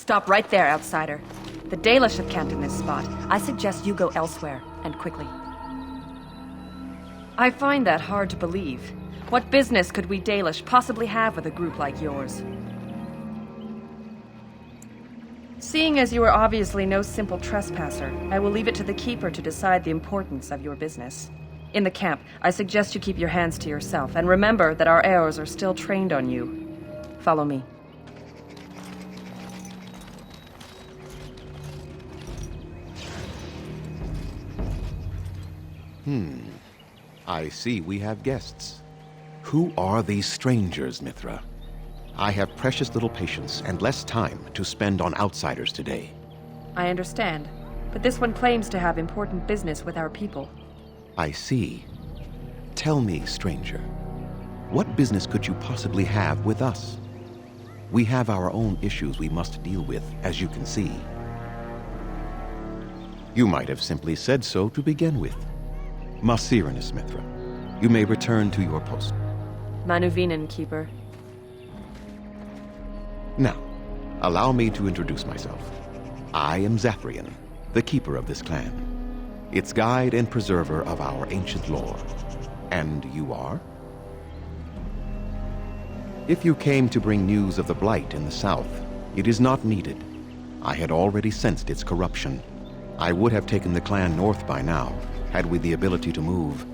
Stop right there, outsider. The Dalish have camped in this spot. I suggest you go elsewhere, and quickly. I find that hard to believe. What business could we Dalish possibly have with a group like yours? Seeing as you are obviously no simple trespasser, I will leave it to the Keeper to decide the importance of your business. In the camp, I suggest you keep your hands to yourself, and remember that our arrows are still trained on you. Follow me. I see we have guests. Who are these strangers, Mithra? I have precious little patience and less time to spend on outsiders today. I understand, but this one claims to have important business with our people. I see. Tell me, stranger, what business could you possibly have with us? We have our own issues we must deal with, as you can see. You might have simply said so to begin with. Masirinus, Mithra, you may return to your post. Manuvinen, Keeper. Now, allow me to introduce myself. I am Zathrian, the keeper of this clan, its guide and preserver of our ancient lore. And you are? If you came to bring news of the Blight in the south, it is not needed. I had already sensed its corruption. I would have taken the clan north by now, had we the ability to move.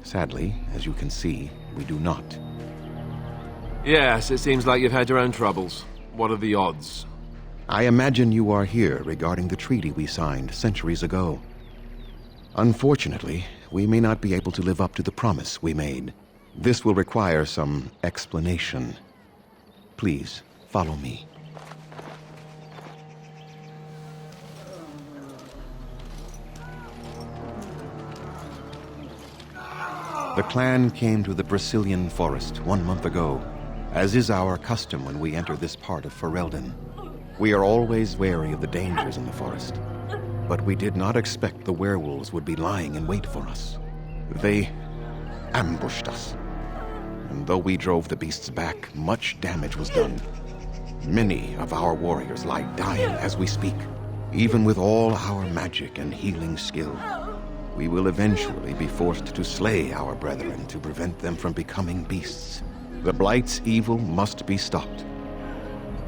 Sadly, as you can see, we do not. Yes, it seems like you've had your own troubles. What are the odds? I imagine you are here regarding the treaty we signed centuries ago. Unfortunately, we may not be able to live up to the promise we made. This will require some explanation. Please, follow me. The clan came to the Brazilian forest 1 month ago, as is our custom when we enter this part of Ferelden. We are always wary of the dangers in the forest, but we did not expect the werewolves would be lying in wait for us. They ambushed us, and though we drove the beasts back, much damage was done. Many of our warriors lie dying as we speak. Even with all our magic and healing skill, we will eventually be forced to slay our brethren to prevent them from becoming beasts. The Blight's evil must be stopped.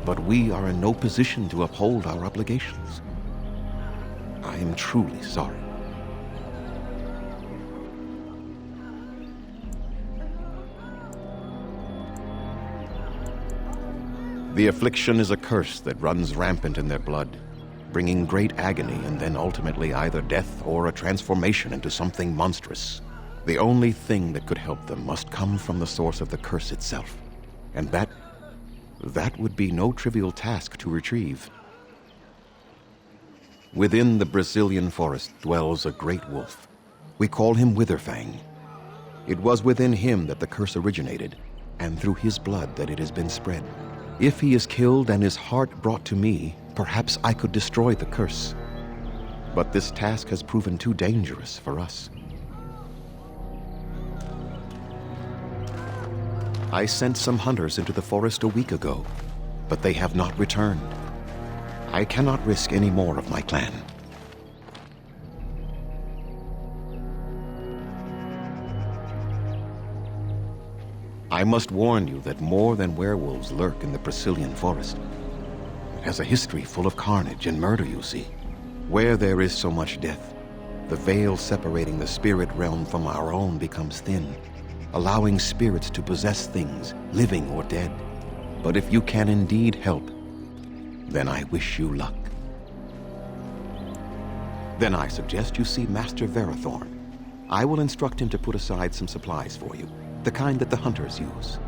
But we are in no position to uphold our obligations. I am truly sorry. The affliction is a curse that runs rampant in their blood, bringing great agony and then ultimately either death or a transformation into something monstrous. The only thing that could help them must come from the source of the curse itself. And that would be no trivial task to retrieve. Within the Brazilian forest dwells a great wolf. We call him Witherfang. It was within him that the curse originated, and through his blood that it has been spread. If he is killed and his heart brought to me, perhaps I could destroy the curse. But this task has proven too dangerous for us. I sent some hunters into the forest a week ago, but they have not returned. I cannot risk any more of my clan. I must warn you that more than werewolves lurk in the Brazilian forest. It has a history full of carnage and murder, you see. Where there is so much death, the veil separating the spirit realm from our own becomes thin, allowing spirits to possess things, living or dead. But if you can indeed help, then I wish you luck. Then I suggest you see Master Verathorn. I will instruct him to put aside some supplies for you, the kind that the hunters use.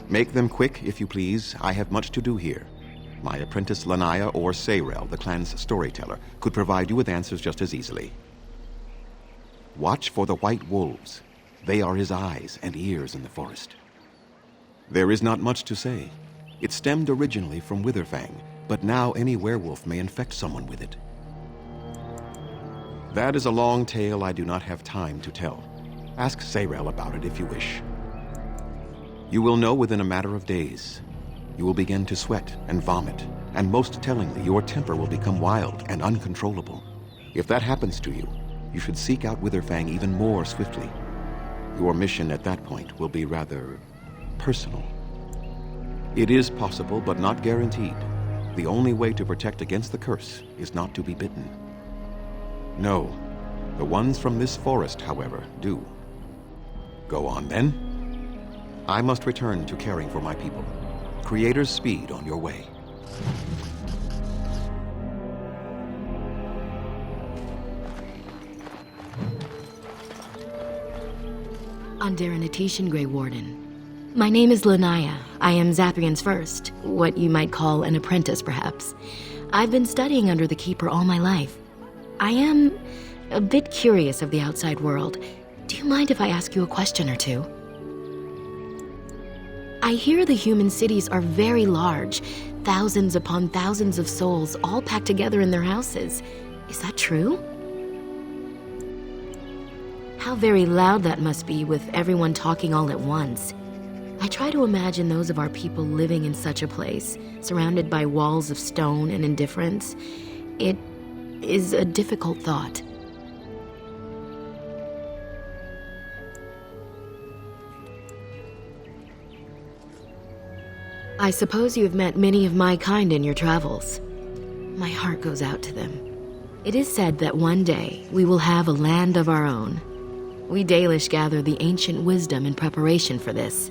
Make them quick, if you please. I have much to do here. My apprentice Lanaya or Sayrel, the clan's storyteller, could provide you with answers just as easily. Watch for the white wolves. They are his eyes and ears in the forest. There is not much to say. It stemmed originally from Witherfang, but now any werewolf may infect someone with it. That is a long tale I do not have time to tell. Ask Sayrel about it if you wish. You will know within a matter of days. You will begin to sweat and vomit, and most tellingly, your temper will become wild and uncontrollable. If that happens to you, you should seek out Witherfang even more swiftly. Your mission at that point will be rather personal. It is possible, but not guaranteed. The only way to protect against the curse is not to be bitten. No, the ones from this forest, however, do. Go on, then. I must return to caring for my people. Creator's speed on your way. Underanitation, Grey Warden. My name is Lilianna. I am Zathrian's first, what you might call an apprentice, perhaps. I've been studying under the Keeper all my life. I am a bit curious of the outside world. Do you mind if I ask you a question or two? I hear the human cities are very large, thousands upon thousands of souls all packed together in their houses. Is that true? How very loud that must be with everyone talking all at once. I try to imagine those of our people living in such a place, surrounded by walls of stone and indifference. It is a difficult thought. I suppose you have met many of my kind in your travels. My heart goes out to them. It is said that one day we will have a land of our own. We Dalish gather the ancient wisdom in preparation for this.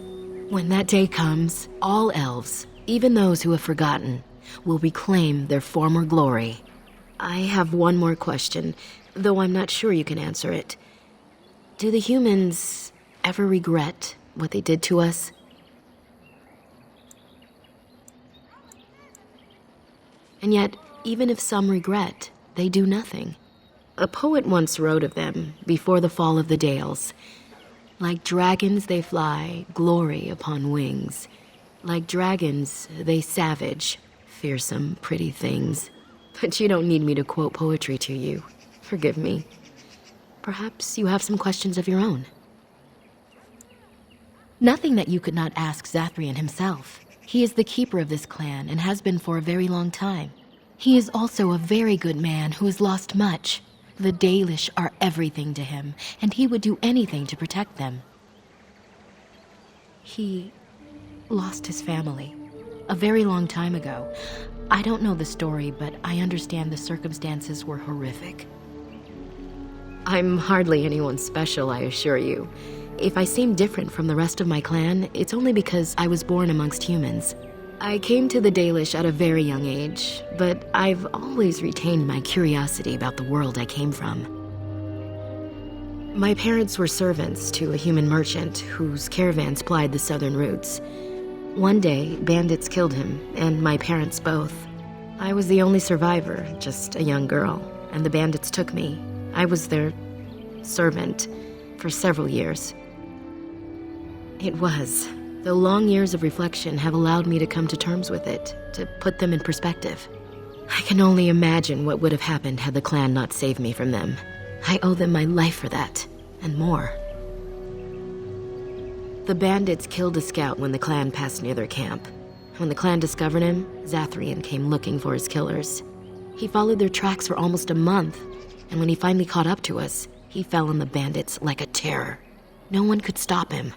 When that day comes, all elves, even those who have forgotten, will reclaim their former glory. I have one more question, though I'm not sure you can answer it. Do the humans ever regret what they did to us? And yet, even if some regret, they do nothing. A poet once wrote of them, before the fall of the Dales. Like dragons they fly, glory upon wings. Like dragons, they savage, fearsome, pretty things. But you don't need me to quote poetry to you. Forgive me. Perhaps you have some questions of your own. Nothing that you could not ask Zathrian himself. He is the keeper of this clan and has been for a very long time. He is also a very good man who has lost much. The Dalish are everything to him, and he would do anything to protect them. He lost his family a very long time ago. I don't know the story, but I understand the circumstances were horrific. I'm hardly anyone special, I assure you. If I seem different from the rest of my clan, it's only because I was born amongst humans. I came to the Dalish at a very young age, but I've always retained my curiosity about the world I came from. My parents were servants to a human merchant whose caravans plied the southern routes. One day, bandits killed him, and my parents both. I was the only survivor, just a young girl, and the bandits took me. I was their servant for several years. It was, though long years of reflection have allowed me to come to terms with it, to put them in perspective. I can only imagine what would have happened had the clan not saved me from them. I owe them my life for that, and more. The bandits killed a scout when the clan passed near their camp. When the clan discovered him, Zathrian came looking for his killers. He followed their tracks for almost a month, and when he finally caught up to us, he fell on the bandits like a terror. No one could stop him.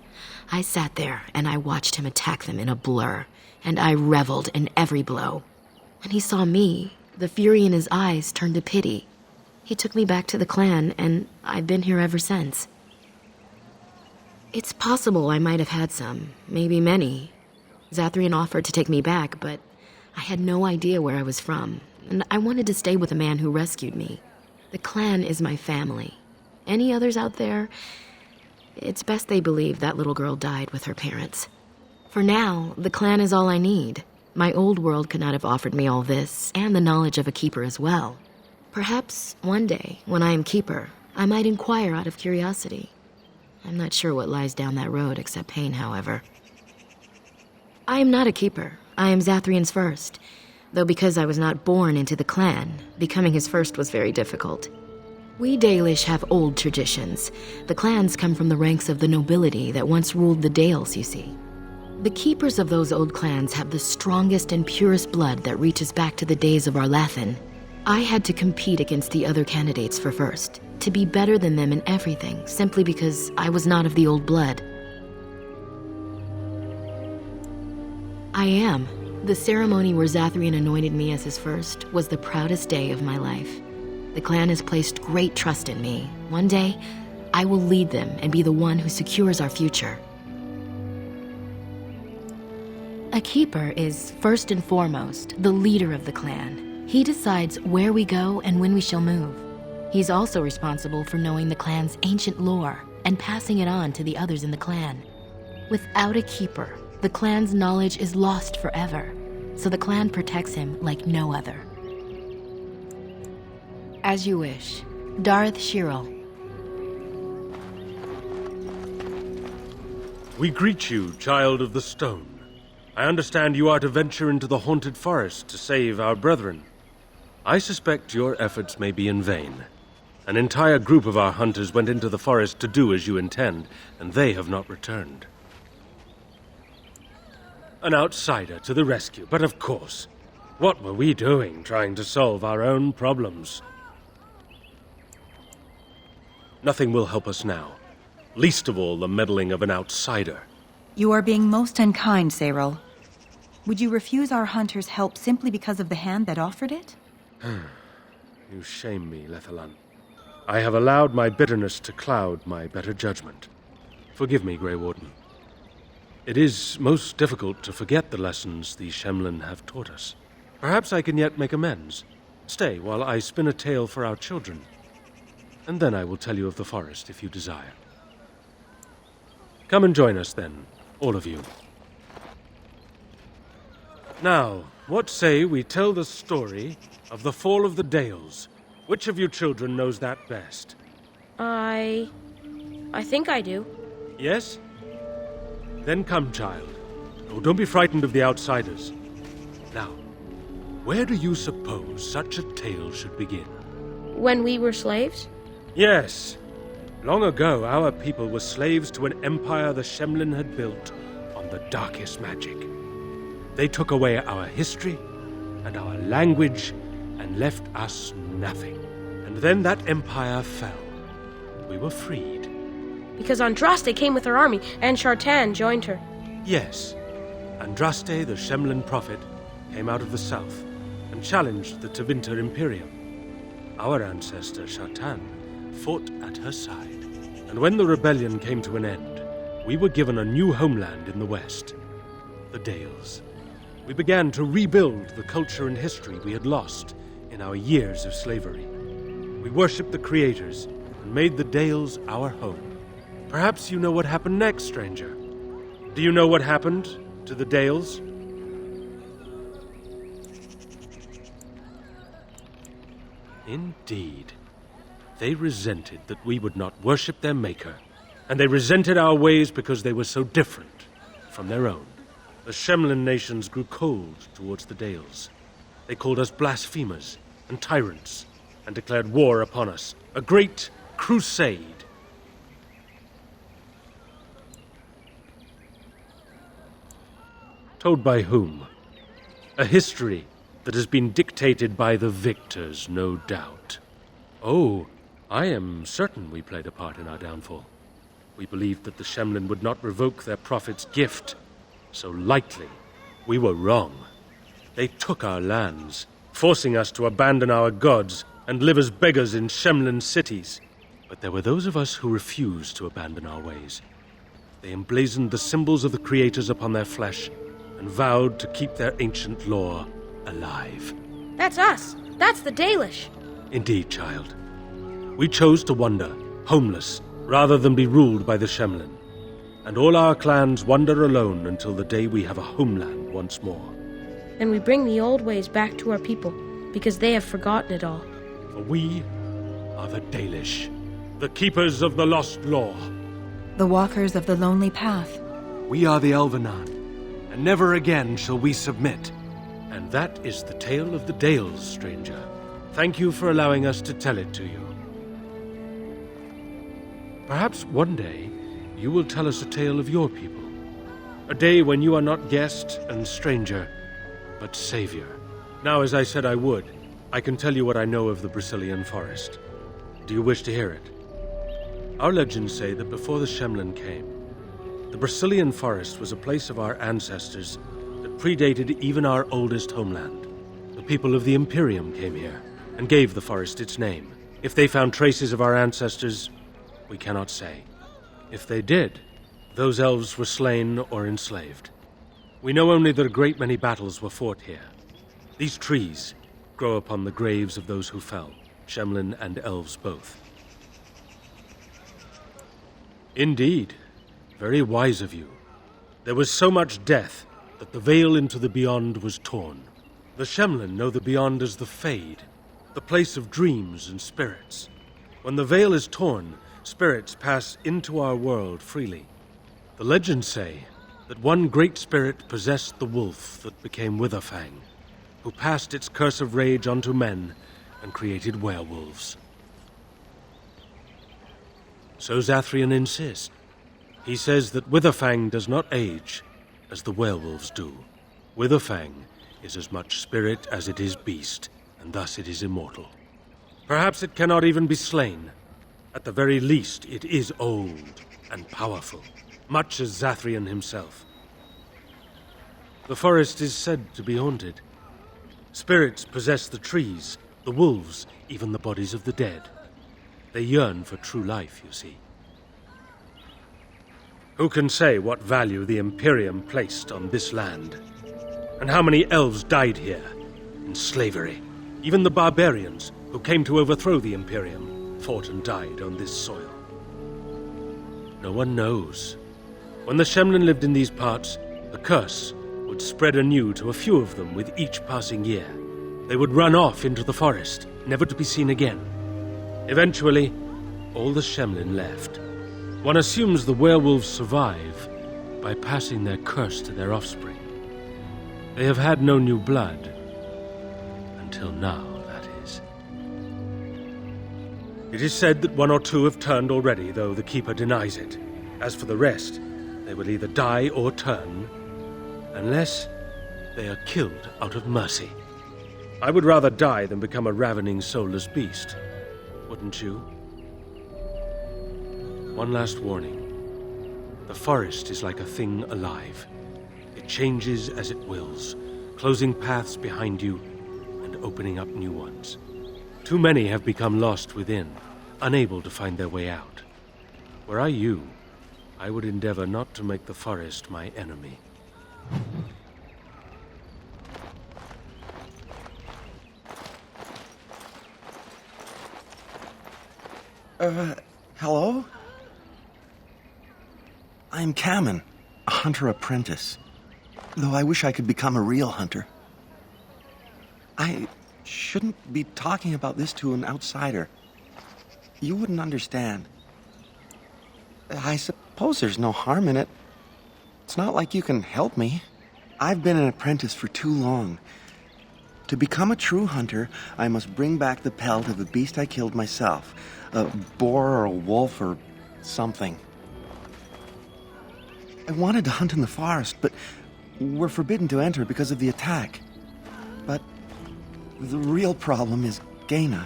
I sat there and I watched him attack them in a blur, and I reveled in every blow. When he saw me, the fury in his eyes turned to pity. He took me back to the clan, and I've been here ever since. It's possible I might have had some, maybe many. Zathrian offered to take me back, but I had no idea where I was from, and I wanted to stay with the man who rescued me. The clan is my family. Any others out there? It's best they believe that little girl died with her parents. For now, the clan is all I need. My old world could not have offered me all this, and the knowledge of a keeper as well. Perhaps one day, when I am keeper, I might inquire out of curiosity. I'm not sure what lies down that road except pain, however. I am not a keeper. I am Zathrian's first. Though because I was not born into the clan, becoming his first was very difficult. We Dalish have old traditions. The clans come from the ranks of the nobility that once ruled the Dales, you see. The keepers of those old clans have the strongest and purest blood that reaches back to the days of our Lathan. I had to compete against the other candidates for first, to be better than them in everything, simply because I was not of the old blood. I am. The ceremony where Zathrian anointed me as his first was the proudest day of my life. The clan has placed great trust in me. One day, I will lead them and be the one who secures our future. A keeper is, first and foremost, the leader of the clan. He decides where we go and when we shall move. He's also responsible for knowing the clan's ancient lore and passing it on to the others in the clan. Without a keeper, the clan's knowledge is lost forever, so the clan protects him like no other. As you wish. Darth Shirel. We greet you, child of the stone. I understand you are to venture into the haunted forest to save our brethren. I suspect your efforts may be in vain. An entire group of our hunters went into the forest to do as you intend, and they have not returned. An outsider to the rescue, but of course, what were we doing trying to solve our own problems? Nothing will help us now, least of all the meddling of an outsider. You are being most unkind, Cyril. Would you refuse our hunters' help simply because of the hand that offered it? You shame me, Lethalan. I have allowed my bitterness to cloud my better judgment. Forgive me, Grey Warden. It is most difficult to forget the lessons the Shemlin have taught us. Perhaps I can yet make amends. Stay while I spin a tale for our children. And then I will tell you of the forest if you desire. Come and join us then, all of you. Now, what say we tell the story of the fall of the Dales? Which of you children knows that best? I think I do. Yes? Then come, child. Oh, don't be frightened of the outsiders. Now, where do you suppose such a tale should begin? When we were slaves? Yes. Long ago, our people were slaves to an empire the Shemlin had built on the darkest magic. They took away our history and our language and left us nothing. And then that empire fell. We were freed. Because Andraste came with her army, and Shartan joined her. Yes. Andraste, the Shemlin prophet, came out of the south and challenged the Tevinter Imperium. Our ancestor, Shartan, fought at her side. And when the rebellion came to an end, we were given a new homeland in the west, the Dales. We began to rebuild the culture and history we had lost in our years of slavery. We worshipped the creators and made the Dales our home. Perhaps you know what happened next, stranger. Do you know what happened to the Dales? Indeed. They resented that we would not worship their maker, and they resented our ways because they were so different from their own. The Shemlin nations grew cold towards the Dales. They called us blasphemers and tyrants, and declared war upon us, a great crusade. Told by whom? A history that has been dictated by the victors, no doubt. Oh, I am certain we played a part in our downfall. We believed that the Shemlin would not revoke their prophet's gift so lightly. We were wrong. They took our lands, forcing us to abandon our gods and live as beggars in Shemlin cities. But there were those of us who refused to abandon our ways. They emblazoned the symbols of the creators upon their flesh and vowed to keep their ancient lore alive. That's us. That's the Dalish. Indeed, child. We chose to wander, homeless, rather than be ruled by the Shemlin. And all our clans wander alone until the day we have a homeland once more. And we bring the old ways back to our people, because they have forgotten it all. For we are the Dalish, the keepers of the lost law. The walkers of the lonely path. We are the Elvenan, and never again shall we submit. And that is the tale of the Dales, stranger. Thank you for allowing us to tell it to you. Perhaps one day you will tell us a tale of your people. A day when you are not guest and stranger, but savior. Now, as I said I would, I can tell you what I know of the Brazilian forest. Do you wish to hear it? Our legends say that before the Shemlin came, the Brazilian forest was a place of our ancestors that predated even our oldest homeland. The people of the Imperium came here and gave the forest its name. If they found traces of our ancestors, we cannot say. If they did, those elves were slain or enslaved. We know only that a great many battles were fought here. These trees grow upon the graves of those who fell, Shemlin and elves both. Indeed, very wise of you. There was so much death that the veil into the beyond was torn. The Shemlin know the beyond as the Fade, the place of dreams and spirits. When the veil is torn, spirits pass into our world freely. The legends say that one great spirit possessed the wolf that became Witherfang, who passed its curse of rage onto men and created werewolves. So Zathrian insists. He says that Witherfang does not age as the werewolves do. Witherfang is as much spirit as it is beast, and thus it is immortal. Perhaps it cannot even be slain. At the very least, it is old and powerful, much as Zathrian himself. The forest is said to be haunted. Spirits possess the trees, the wolves, even the bodies of the dead. They yearn for true life, you see. Who can say what value the Imperium placed on this land? And how many elves died here, in slavery? Even the barbarians, who came to overthrow the Imperium, fought and died on this soil. No one knows. When the Shemlin lived in these parts, the curse would spread anew to a few of them with each passing year. They would run off into the forest, never to be seen again. Eventually, all the Shemlin left. One assumes the werewolves survive by passing their curse to their offspring. They have had no new blood. Until now, that is. It is said that one or two have turned already, though the Keeper denies it. As for the rest, they will either die or turn, unless they are killed out of mercy. I would rather die than become a ravening, soulless beast. Wouldn't you? One last warning. The forest is like a thing alive. It changes as it wills, closing paths behind you and opening up new ones. Too many have become lost within, unable to find their way out. Were I you, I would endeavor not to make the forest my enemy. Hello? I'm Kamen, a hunter apprentice. Though I wish I could become a real hunter. I shouldn't be talking about this to an outsider. You wouldn't understand. I suppose there's no harm in it. It's not like you can help me. I've been an apprentice for too long. To become a true hunter, I must bring back the pelt of the beast I killed myself. A boar or a wolf or something. I wanted to hunt in the forest, but we're forbidden to enter because of the attack. But the real problem is Gaina.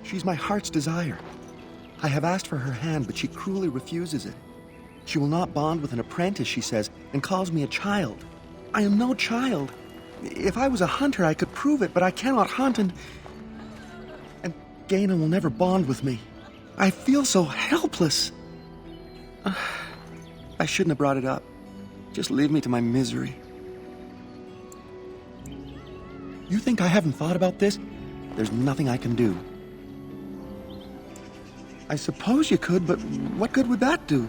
She's my heart's desire. I have asked for her hand, but she cruelly refuses it. She will not bond with an apprentice, she says, and calls me a child. I am no child. If I was a hunter, I could prove it, but I cannot hunt, and Gaina will never bond with me. I feel so helpless. I shouldn't have brought it up. Just leave me to my misery. You think I haven't thought about this? There's nothing I can do. I suppose you could, but what good would that do?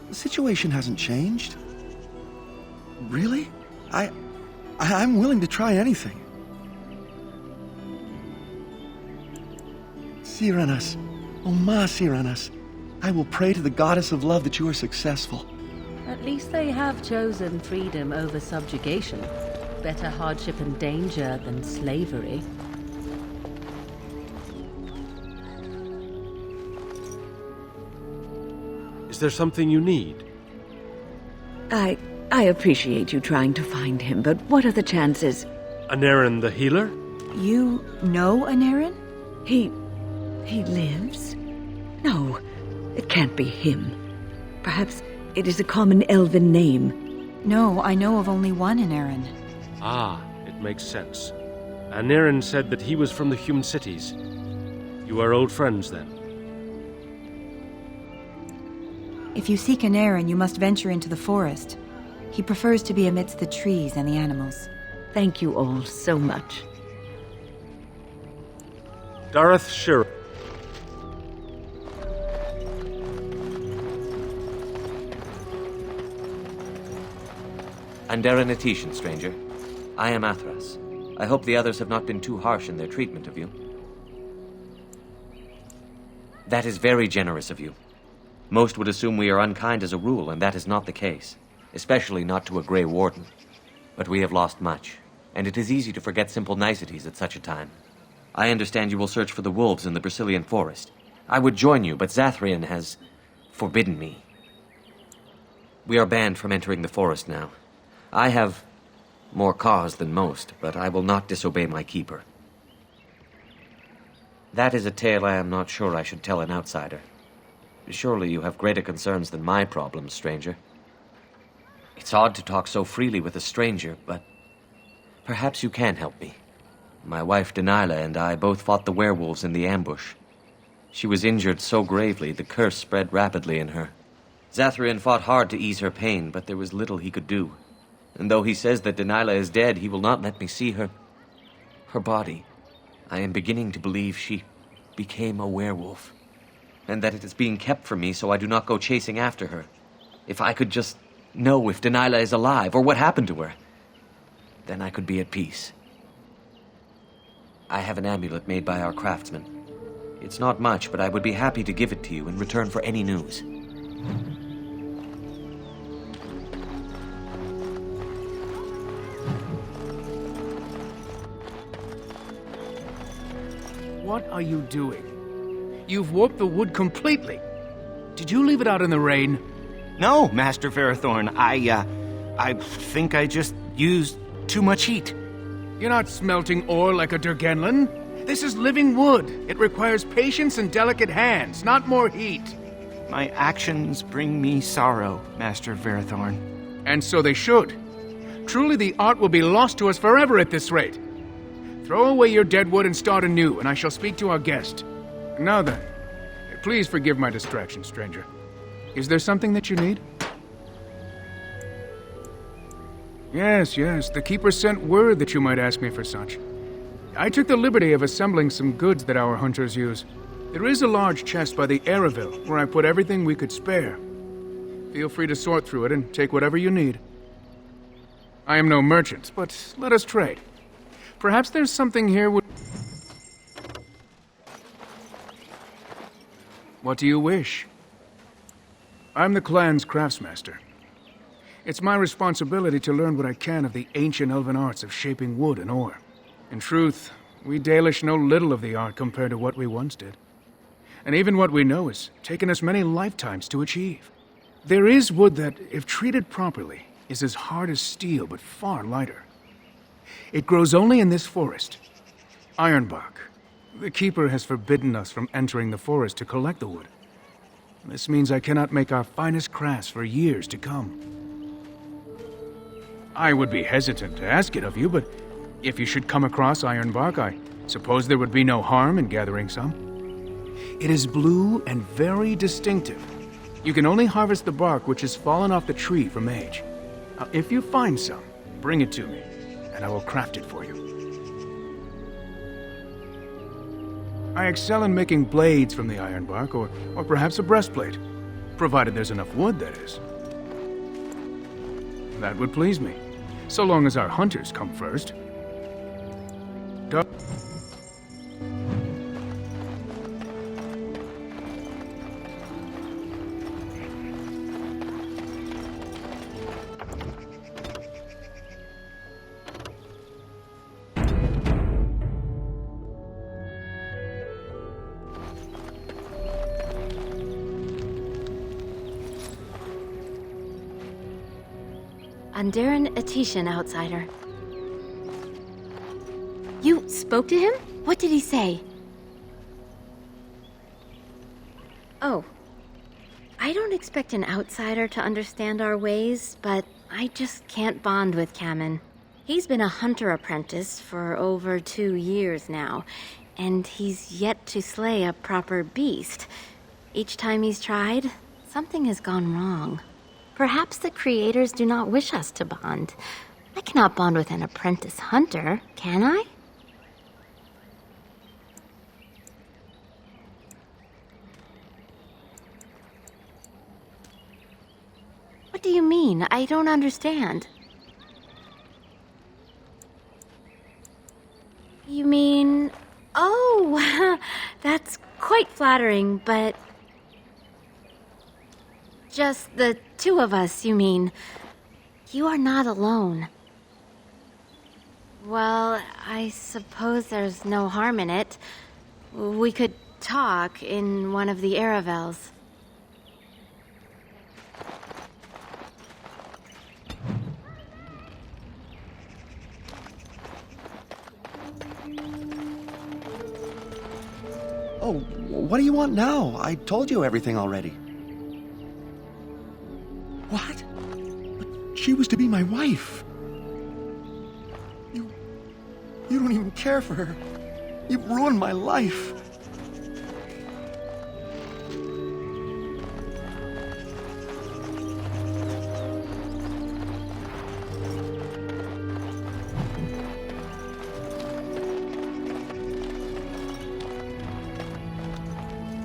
The situation hasn't changed. Really? I'm willing to try anything. Siranas, oh ma Siranas, I will pray to the goddess of love that you are successful. At least they have chosen freedom over subjugation. Better hardship and danger than slavery. there something you need? I appreciate you trying to find him, but what are the chances? Anarin the healer? You know Anarin? He lives? No, it can't be him. Perhaps it is a common elven name. No, I know of only one Anarin. Ah, it makes sense. Anarin said that he was from the human cities. You are old friends, then? If you seek Anarin, you must venture into the forest. He prefers to be amidst the trees and the animals. Thank you all so much. Dareth Shir. Andera Natishan, stranger. I am Athras. I hope the others have not been too harsh in their treatment of you. That is very generous of you. Most would assume we are unkind as a rule, and that is not the case. Especially not to a Grey Warden. But we have lost much, and it is easy to forget simple niceties at such a time. I understand you will search for the wolves in the Brazilian forest. I would join you, but Zathrian has forbidden me. We are banned from entering the forest now. I have more cause than most, but I will not disobey my keeper. That is a tale I am not sure I should tell an outsider. Surely you have greater concerns than my problems, stranger. It's odd to talk so freely with a stranger, but perhaps you can help me. My wife Delilah and I both fought the werewolves in the ambush. She was injured so gravely, the curse spread rapidly in her. Zathrian fought hard to ease her pain, but there was little he could do. And though he says that Delilah is dead, he will not let me see her body. I am beginning to believe she became a werewolf, and that it is being kept from me so I do not go chasing after her. If I could just know if Delilah is alive, or what happened to her, then I could be at peace. I have an amulet made by our craftsman. It's not much, but I would be happy to give it to you in return for any news. What are you doing? You've warped the wood completely. Did you leave it out in the rain? No, Master Ferrothorn. I think I just used too much heat. You're not smelting ore like a Durgenlin. This is living wood. It requires patience and delicate hands, not more heat. My actions bring me sorrow, Master Ferrothorn. And so they should. Truly the art will be lost to us forever at this rate. Throw away your dead wood and start anew, and I shall speak to our guest. Now then, please forgive my distraction, stranger. Is there something that you need? Yes, the Keeper sent word that you might ask me for such. I took the liberty of assembling some goods that our hunters use. There is a large chest by the Araville, where I put everything we could spare. Feel free to sort through it and take whatever you need. I am no merchant, but let us trade. Perhaps there's something here What do you wish? I'm the clan's craftsmaster. It's my responsibility to learn what I can of the ancient elven arts of shaping wood and ore. In truth, we Dalish know little of the art compared to what we once did. And even what we know has taken us many lifetimes to achieve. There is wood that, if treated properly, is as hard as steel but far lighter. It grows only in this forest. Ironbark. The Keeper has forbidden us from entering the forest to collect the wood. This means I cannot make our finest crafts for years to come. I would be hesitant to ask it of you, but if you should come across ironbark, I suppose there would be no harm in gathering some. It is blue and very distinctive. You can only harvest the bark which has fallen off the tree from age. Now, if you find some, bring it to me, and I will craft it for you. I excel in making blades from the ironbark, or perhaps a breastplate. Provided there's enough wood, that is. That would please me, so long as our hunters come first. Andaran Atishan, outsider. You spoke to him? What did he say? Oh. I don't expect an outsider to understand our ways, but I just can't bond with Kamen. He's been a hunter apprentice for over 2 years now, and he's yet to slay a proper beast. Each time he's tried, something has gone wrong. Perhaps the creators do not wish us to bond. I cannot bond with an apprentice hunter, can I? What do you mean? I don't understand. You mean... Oh, that's quite flattering, but... Just the two of us, you mean. You are not alone. Well, I suppose there's no harm in it. We could talk in one of the Aravels. Oh, what do you want now? I told you everything already. What? But she was to be my wife. You don't even care for her. You've ruined my life.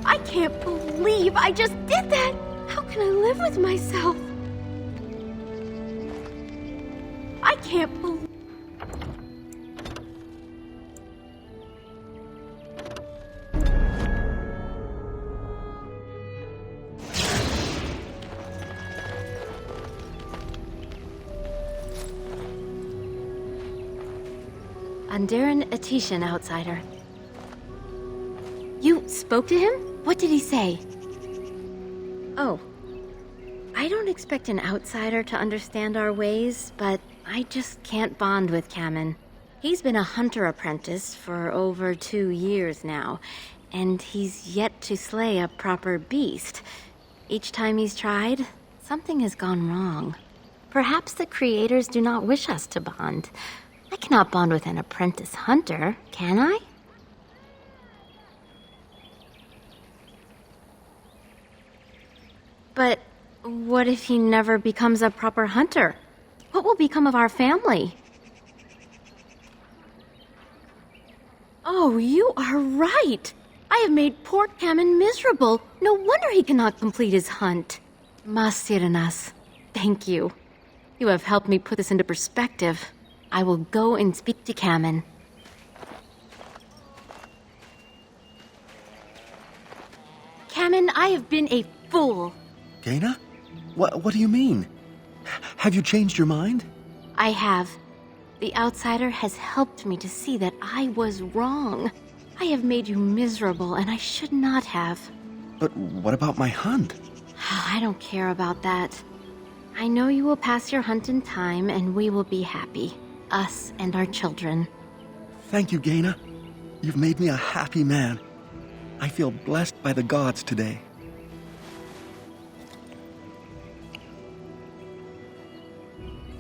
I can't believe I just did that! How can I live with myself? I can't believe... Andaran Atishan, outsider. You spoke to him? What did he say? Oh. I don't expect an outsider to understand our ways, but I just can't bond with Kamen. He's been a hunter apprentice for over 2 years now, and he's yet to slay a proper beast. Each time he's tried, something has gone wrong. Perhaps the creators do not wish us to bond. I cannot bond with an apprentice hunter, can I? But what if he never becomes a proper hunter? What will become of our family? Oh, you are right. I have made poor Kamen miserable. No wonder he cannot complete his hunt. Masiranas, thank you. You have helped me put this into perspective. I will go and speak to Kamen. Kamen, I have been a fool. Gaina? What do you mean? Have you changed your mind? I have. The outsider has helped me to see that I was wrong. I have made you miserable, and I should not have. But what about my hunt? I don't care about that. I know you will pass your hunt in time, and we will be happy. Us and our children. Thank you, Gaina. You've made me a happy man. I feel blessed by the gods today.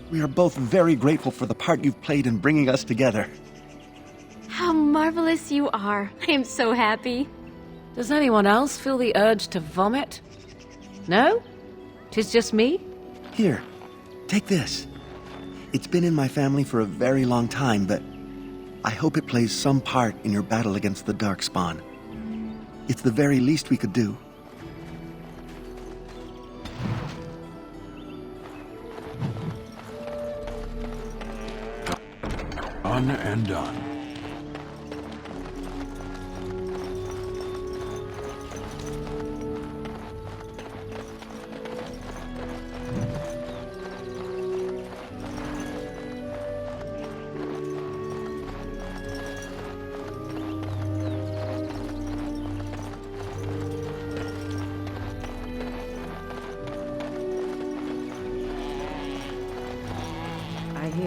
We are both very grateful for the part you've played in bringing us together. How marvelous you are. I am so happy. Does anyone else feel the urge to vomit? No? 'Tis just me? Here, take this. It's been in my family for a very long time, but I hope it plays some part in your battle against the Darkspawn. It's the very least we could do. Done and done.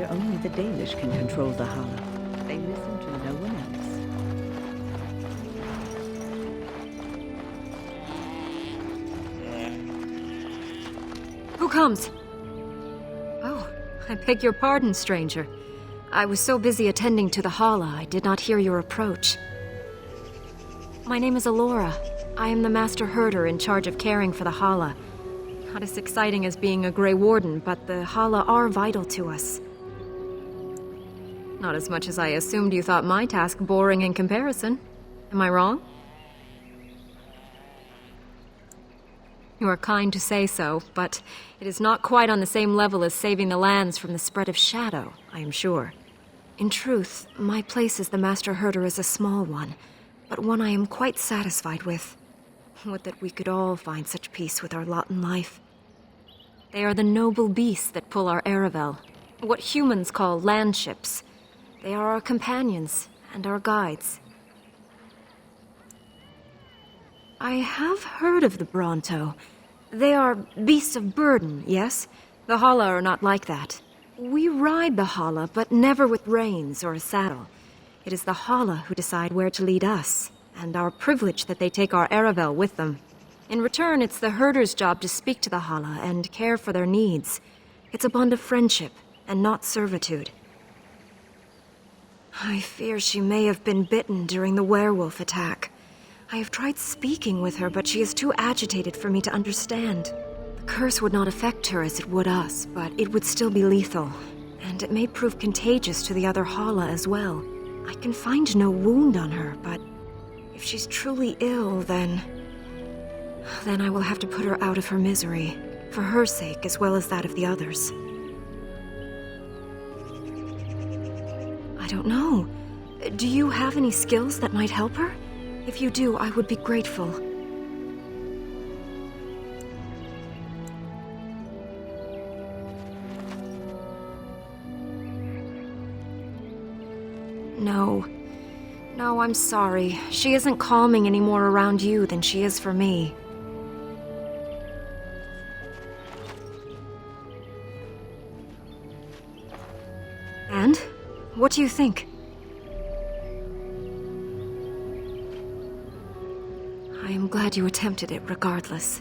fear only the Dalish can control the Hala. They listen to no one else. Who comes? Oh, I beg your pardon, stranger. I was so busy attending to the Hala, I did not hear your approach. My name is Alora. I am the Master Herder in charge of caring for the Hala. Not as exciting as being a Grey Warden, but the Hala are vital to us. Not as much as I assumed you thought my task boring in comparison. Am I wrong? You are kind to say so, but it is not quite on the same level as saving the lands from the spread of shadow, I am sure. In truth, my place as the Master Herder is a small one, but one I am quite satisfied with. Would that we could all find such peace with our lot in life. They are the noble beasts that pull our Aravel, what humans call landships. They are our companions and our guides. I have heard of the Bronto. They are beasts of burden, yes? The Hala are not like that. We ride the Hala, but never with reins or a saddle. It is the Hala who decide where to lead us, and our privilege that they take our Aravel with them. In return, it's the herder's job to speak to the Hala and care for their needs. It's a bond of friendship, and not servitude. I fear she may have been bitten during the werewolf attack. I have tried speaking with her, but she is too agitated for me to understand. The curse would not affect her as it would us, but it would still be lethal, and it may prove contagious to the other Hala as well. I can find no wound on her, but if she's truly ill, then I will have to put her out of her misery, for her sake as well as that of the others. I don't know. Do you have any skills that might help her? If you do, I would be grateful. No. No, I'm sorry. She isn't calming any more around you than she is for me. And? What do you think? I am glad you attempted it regardless.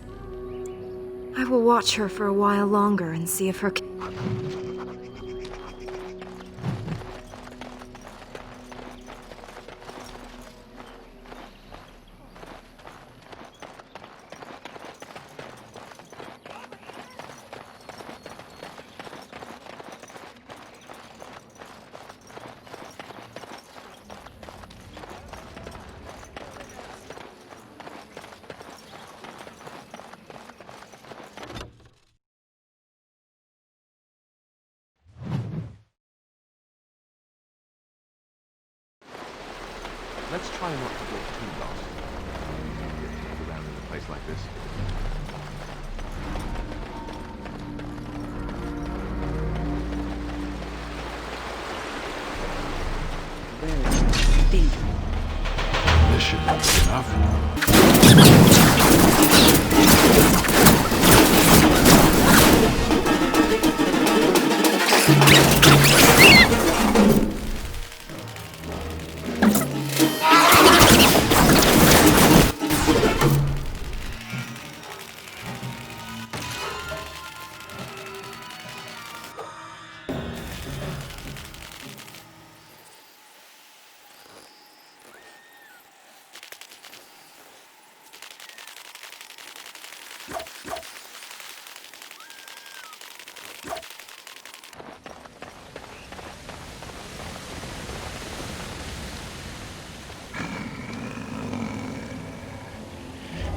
I will watch her for a while longer and see if her... Let's try not to get too lost. Around in a place like this. This should be enough.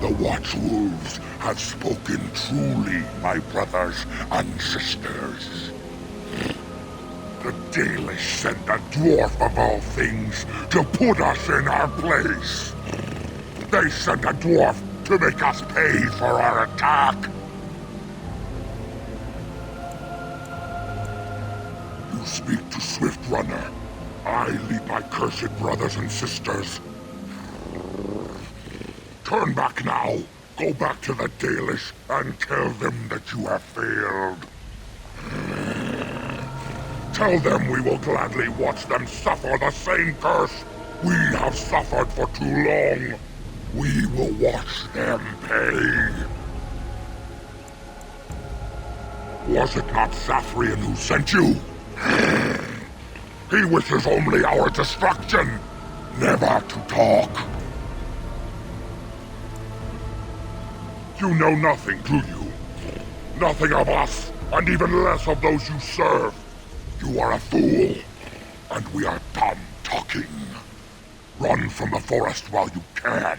The Watchwolves have spoken truly, my brothers and sisters. The Dalish sent a dwarf of all things to put us in our place. They sent a dwarf to make us pay for our attack. You speak to Swiftrunner. I lead my cursed brothers and sisters. Turn back now. Go back to the Dalish and tell them that you have failed. Tell them we will gladly watch them suffer the same curse we have suffered for too long. We will watch them pay. Was it not Zathrian who sent you? He wishes only our destruction, never to talk. You know nothing, do you? Nothing of us, and even less of those you serve. You are a fool, and we are done talking. Run from the forest while you can.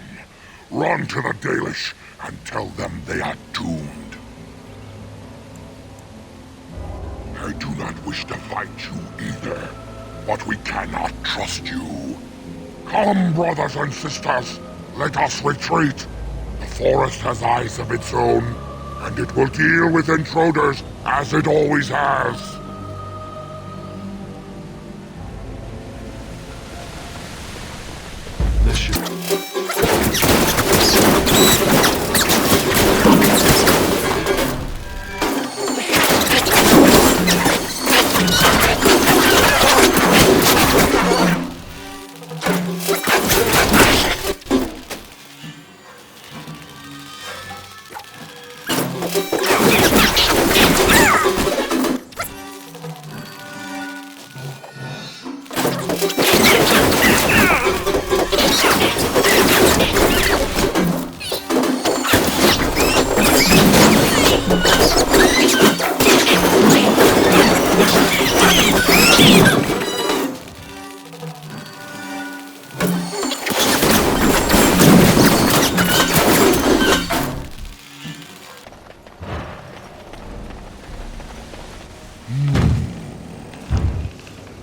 Run to the Dalish and tell them they are doomed. I do not wish to fight you either, but we cannot trust you. Come, brothers and sisters, let us retreat. The forest has eyes of its own, and it will deal with intruders as it always has.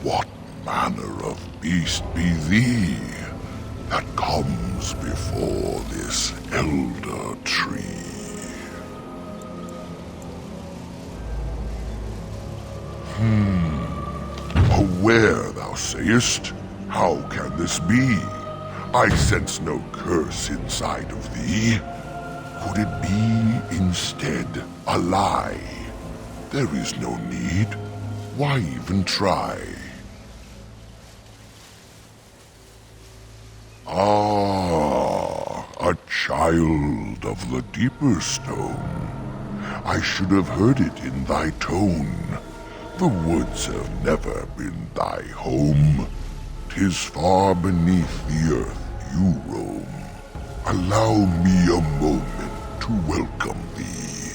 What manner of beast be thee that comes before this elder tree? A were, thou sayest? How can this be? I sense no curse inside of thee. Could it be instead a lie? There is no need. Why even try? Ah, a child of the deeper stone. I should have heard it in thy tone. The woods have never been thy home. 'Tis far beneath the earth you roam. Allow me a moment to welcome thee.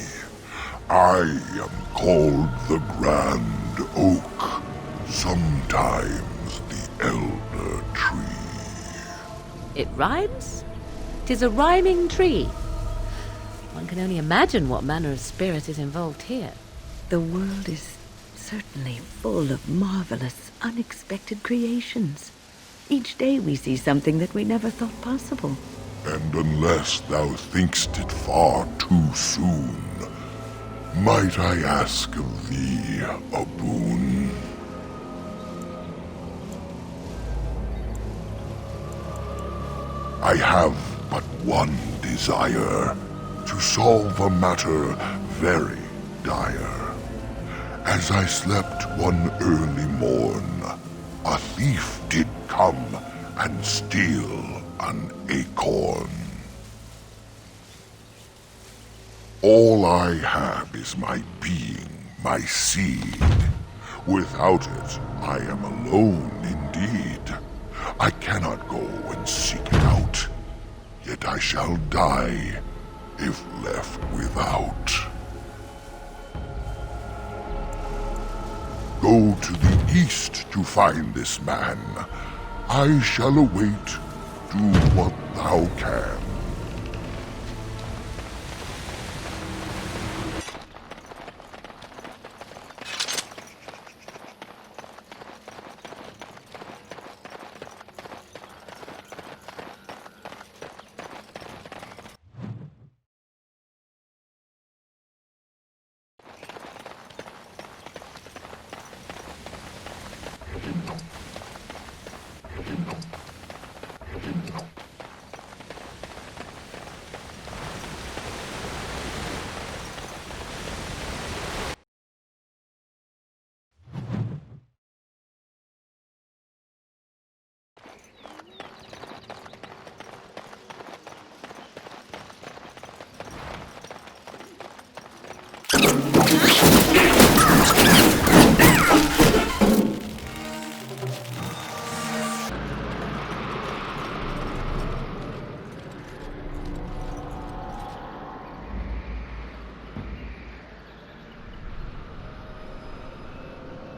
I am called the Grand Oak, sometimes the Elder Tree. It rhymes? 'Tis a rhyming tree. One can only imagine what manner of spirit is involved here. The world is certainly full of marvelous, unexpected creations. Each day we see something that we never thought possible. And unless thou think'st it far too soon, might I ask of thee a boon? I have but one desire, to solve a matter very dire. As I slept one early morn, a thief did come and steal an acorn. All I have is my being, my seed. Without it, I am alone indeed. I cannot go and seek it out, yet I shall die if left without. Go to the east to find this man. I shall await. Do what thou can.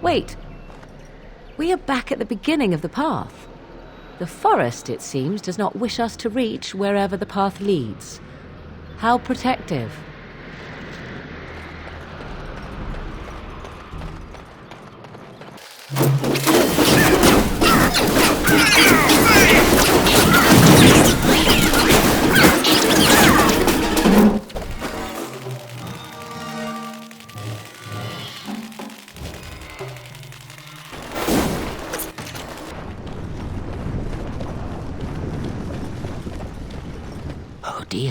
Wait. We are back at the beginning of the path. The forest, it seems, does not wish us to reach wherever the path leads. How protective.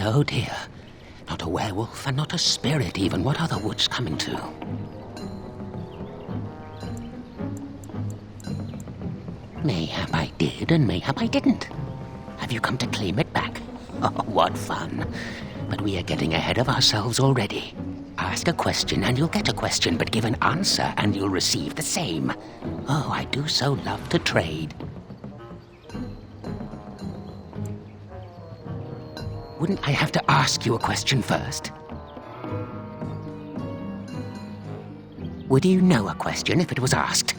Oh dear. Not a werewolf and not a spirit even. What are the woods coming to? Mayhap I did and mayhap I didn't. Have you come to claim it back? Oh, what fun. But we are getting ahead of ourselves already. Ask a question and you'll get a question, but give an answer and you'll receive the same. Oh, I do so love to trade. Wouldn't I have to ask you a question first? Would you know a question if it was asked?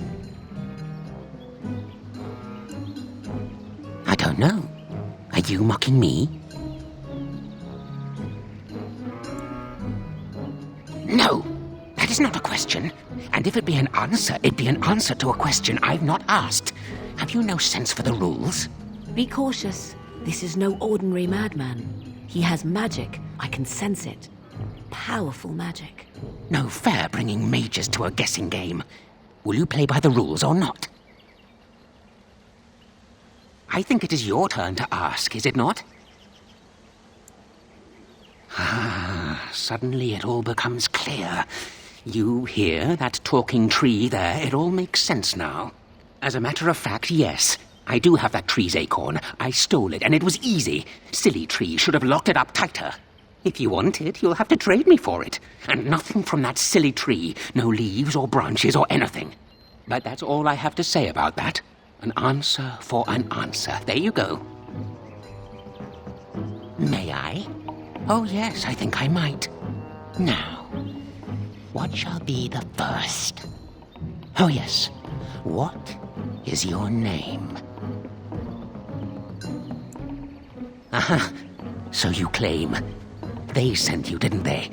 I don't know. Are you mocking me? No, that is not a question. And if it be an answer, it'd be an answer to a question I've not asked. Have you no sense for the rules? Be cautious. This is no ordinary madman. He has magic. I can sense it. Powerful magic. No fair bringing mages to a guessing game. Will you play by the rules or not? I think it is your turn to ask, is it not? Ah, suddenly it all becomes clear. You hear that talking tree there? It all makes sense now. As a matter of fact, yes. I do have that tree's acorn. I stole it, and it was easy. Silly tree should have locked it up tighter. If you want it, you'll have to trade me for it. And nothing from that silly tree. No leaves or branches or anything. But that's all I have to say about that. An answer for an answer. There you go. May I? Oh, yes, I think I might. Now, what shall be the first? Oh, yes. What is your name? Aha, so you claim. They sent you, didn't they?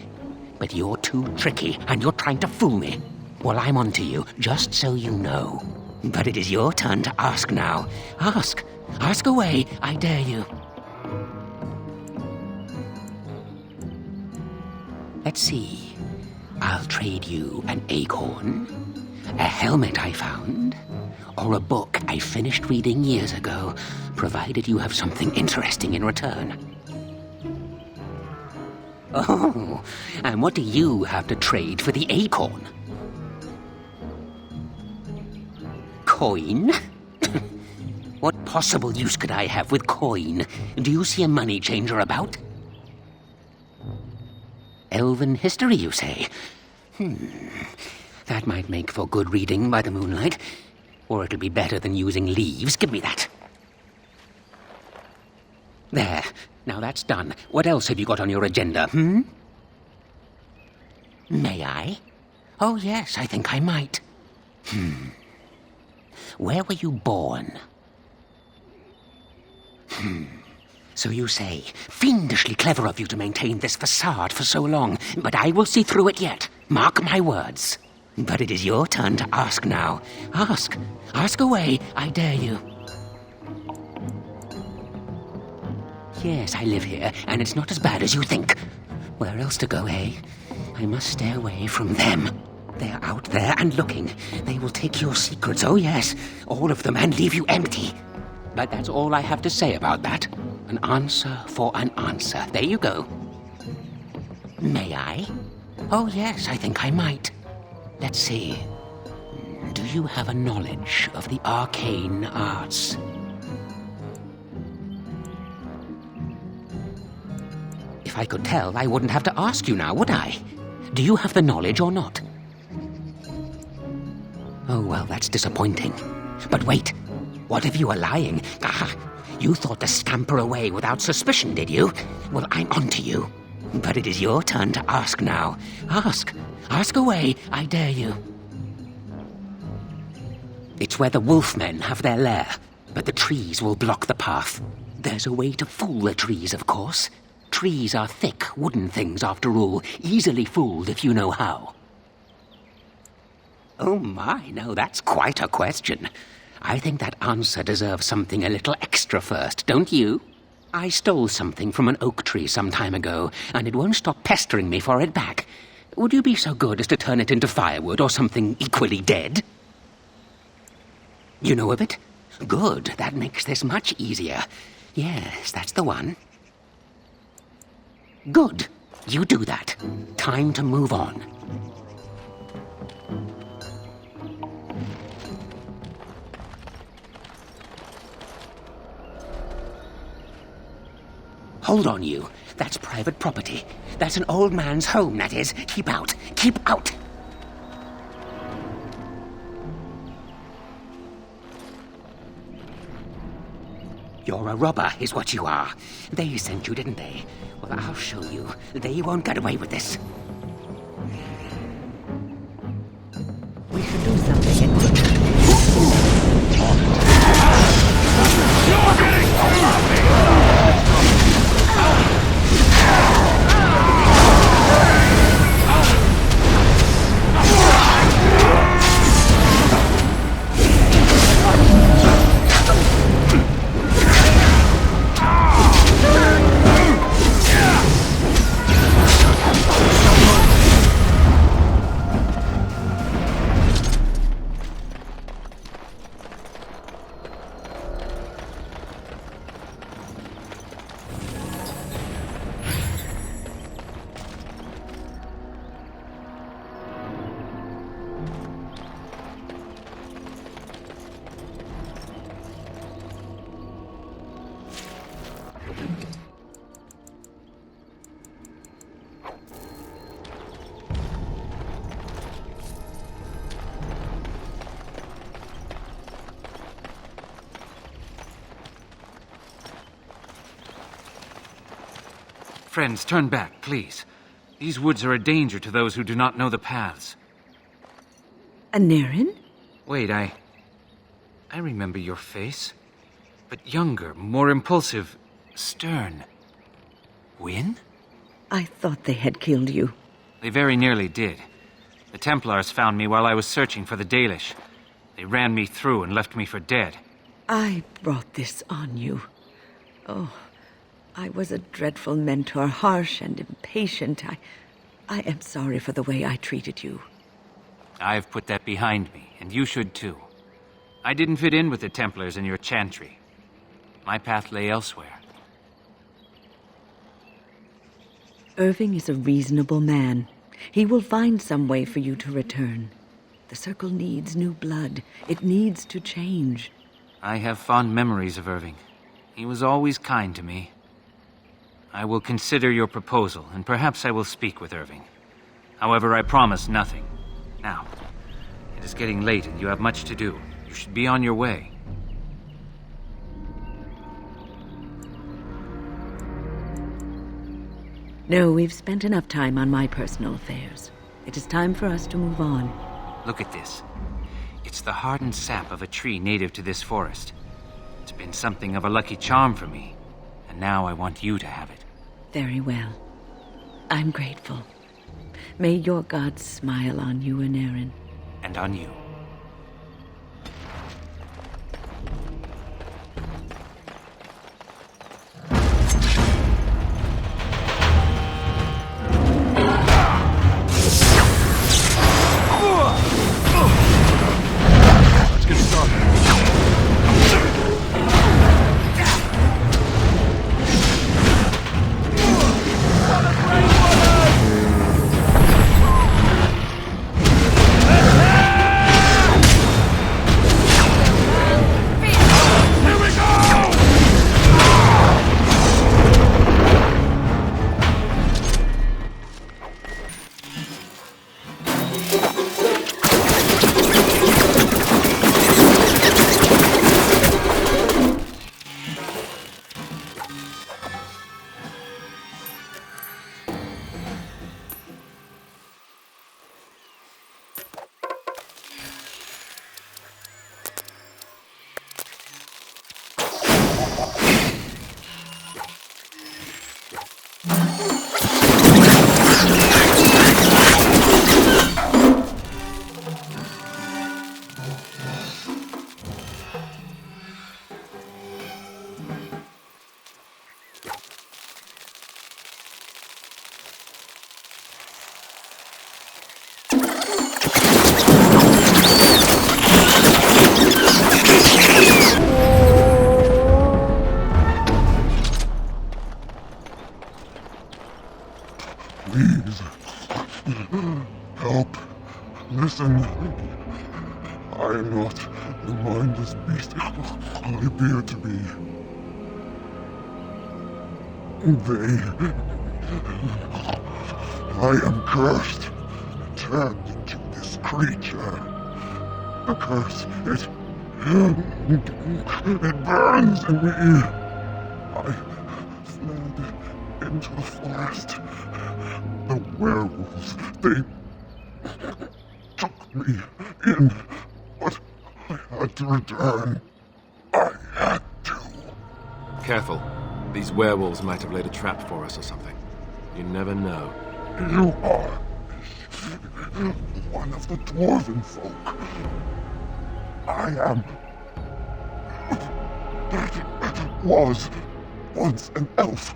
But you're too tricky, and you're trying to fool me. Well, I'm on to you, just so you know. But it is your turn to ask now. Ask. Ask away, I dare you. Let's see. I'll trade you an acorn, a helmet I found, or a book I finished reading years ago, provided you have something interesting in return. Oh, and what do you have to trade for the acorn? Coin? What possible use could I have with coin? Do you see a money changer about? Elven history, you say? That might make for good reading by the moonlight. Or it'll be better than using leaves. Give me that. There. Now that's done. What else have you got on your agenda, May I? Oh, yes, I think I might. Where were you born? So you say. Fiendishly clever of you to maintain this facade for so long, but I will see through it yet. Mark my words. But it is your turn to ask now. Ask. Ask away, I dare you. Yes, I live here, and it's not as bad as you think. Where else to go, eh? I must stay away from them. They're out there and looking. They will take your secrets, oh yes, all of them, and leave you empty. But that's all I have to say about that. An answer for an answer. There you go. May I? Oh yes, I think I might. Let's see. Do you have a knowledge of the arcane arts? If I could tell, I wouldn't have to ask you now, would I? Do you have the knowledge or not? Oh, well, that's disappointing. But wait, what if you are lying? Ah, you thought to scamper away without suspicion, did you? Well, I'm on to you. But it is your turn to ask now. Ask. Ask away, I dare you. It's where the wolfmen have their lair, but the trees will block the path. There's a way to fool the trees, of course. Trees are thick, wooden things, after all, easily fooled if you know how. Oh my, no, that's quite a question. I think that answer deserves something a little extra first, don't you? I stole something from an oak tree some time ago, and it won't stop pestering me for it back. Would you be so good as to turn it into firewood or something equally dead? You know of it? Good, that makes this much easier. Yes, that's the one. Good. You do that. Time to move on. Hold on, you. That's private property. That's an old man's home, that is. Keep out. Keep out! You're a robber, is what you are. They sent you, didn't they? Well, I'll show you. They won't get away with this. We should do something and quickly. You're getting sloppy! Friends, turn back, please. These woods are a danger to those who do not know the paths. Aneurin? Wait, I remember your face. But younger, more impulsive, stern. Wynne? I thought they had killed you. They very nearly did. The Templars found me while I was searching for the Dalish. They ran me through and left me for dead. I brought this on you. Oh, I was a dreadful mentor, harsh and impatient. I am sorry for the way I treated you. I've put that behind me, and you should too. I didn't fit in with the Templars in your chantry. My path lay elsewhere. Irving is a reasonable man. He will find some way for you to return. The Circle needs new blood. It needs to change. I have fond memories of Irving. He was always kind to me. I will consider your proposal, and perhaps I will speak with Irving. However, I promise nothing. Now, it is getting late and you have much to do. You should be on your way. No, we've spent enough time on my personal affairs. It is time for us to move on. Look at this. It's the hardened sap of a tree native to this forest. It's been something of a lucky charm for me, and now I want you to have it. Very well. I'm grateful. May your gods smile on you, Aneurin. And on you. Let's get started. Listen, I am not the mindless beast I appear to be. I am cursed, turned into this creature. The curse, it burns in me. I fled into the forest. The werewolves, they took me in, but I had to return. I had to. Careful. These werewolves might have laid a trap for us or something. You never know. You are one of the dwarven folk. I am... was once an elf.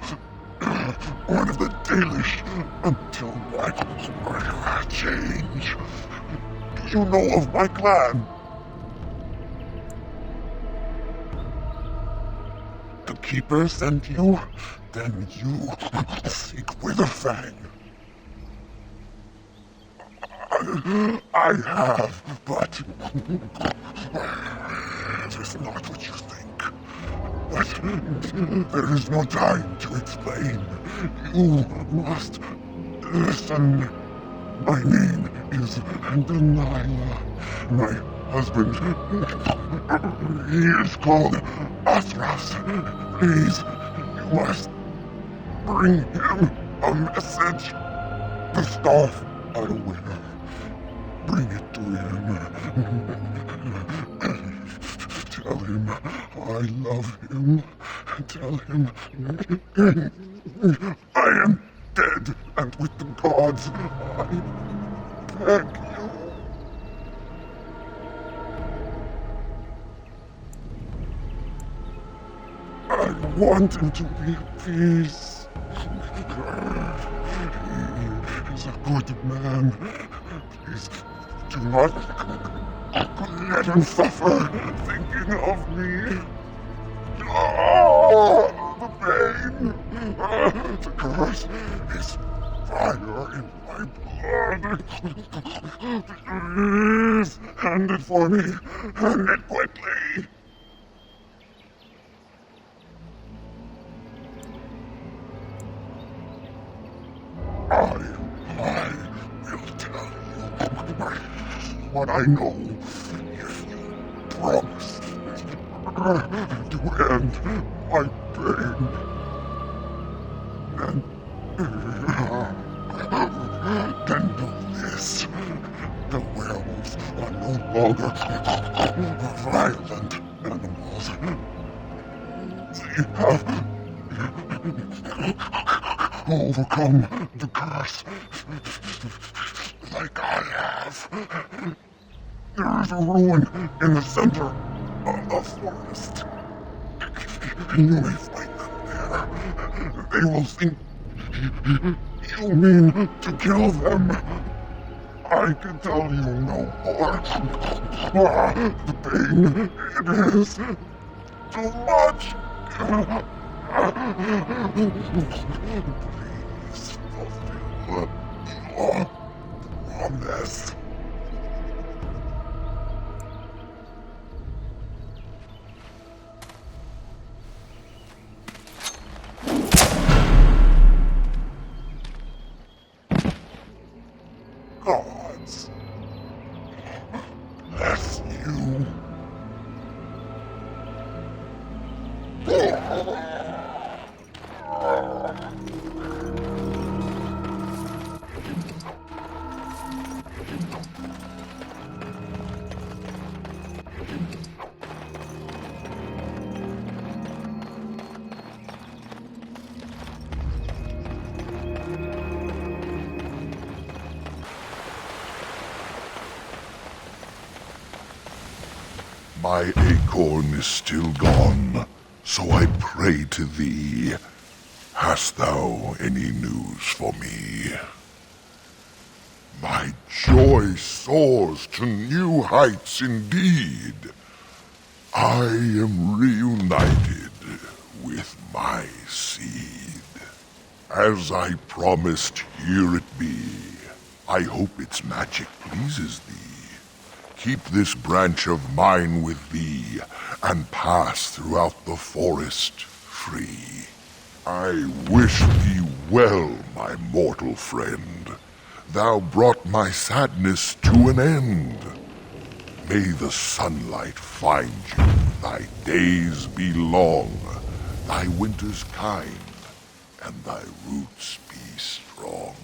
One of the Dalish until my change. Do you know of my clan? The Keeper sent you? Then you seek Witherfang. I have, but it is not what you think. But there is no time to explain. You must listen. My name is Delilah. My husband, he is called Athras. Please, you must bring him a message. The staff I wear. Bring it to him. Tell him I love him. Tell him I am dead and with the gods. I beg you. I want him to be at peace. He is a good man. Please do not let him suffer thinking of me. Oh, the pain. The curse is fire in my blood. Please, hand it for me. Hand it quickly. I will tell you what I know if you promise to end my pain. Then do this. The werewolves are no longer violent animals. They have overcome the curse like I have. There is a ruin in the center of the forest. You may find them there. They will think you mean to kill them. I can tell you no more. The pain, it is too much. Please fulfill your promise. Gods, bless you. My acorn is still gone, so I pray to thee. Hast thou any news for me? My joy soars to new heights indeed. I am reunited with my seed. As I promised, here it be. I hope its magic pleases thee. keep this branch of mine with thee, and pass throughout the forest free. I wish thee well, my mortal friend. Thou brought my sadness to an end. May the sunlight find you, thy days be long, thy winters kind, and thy roots be strong.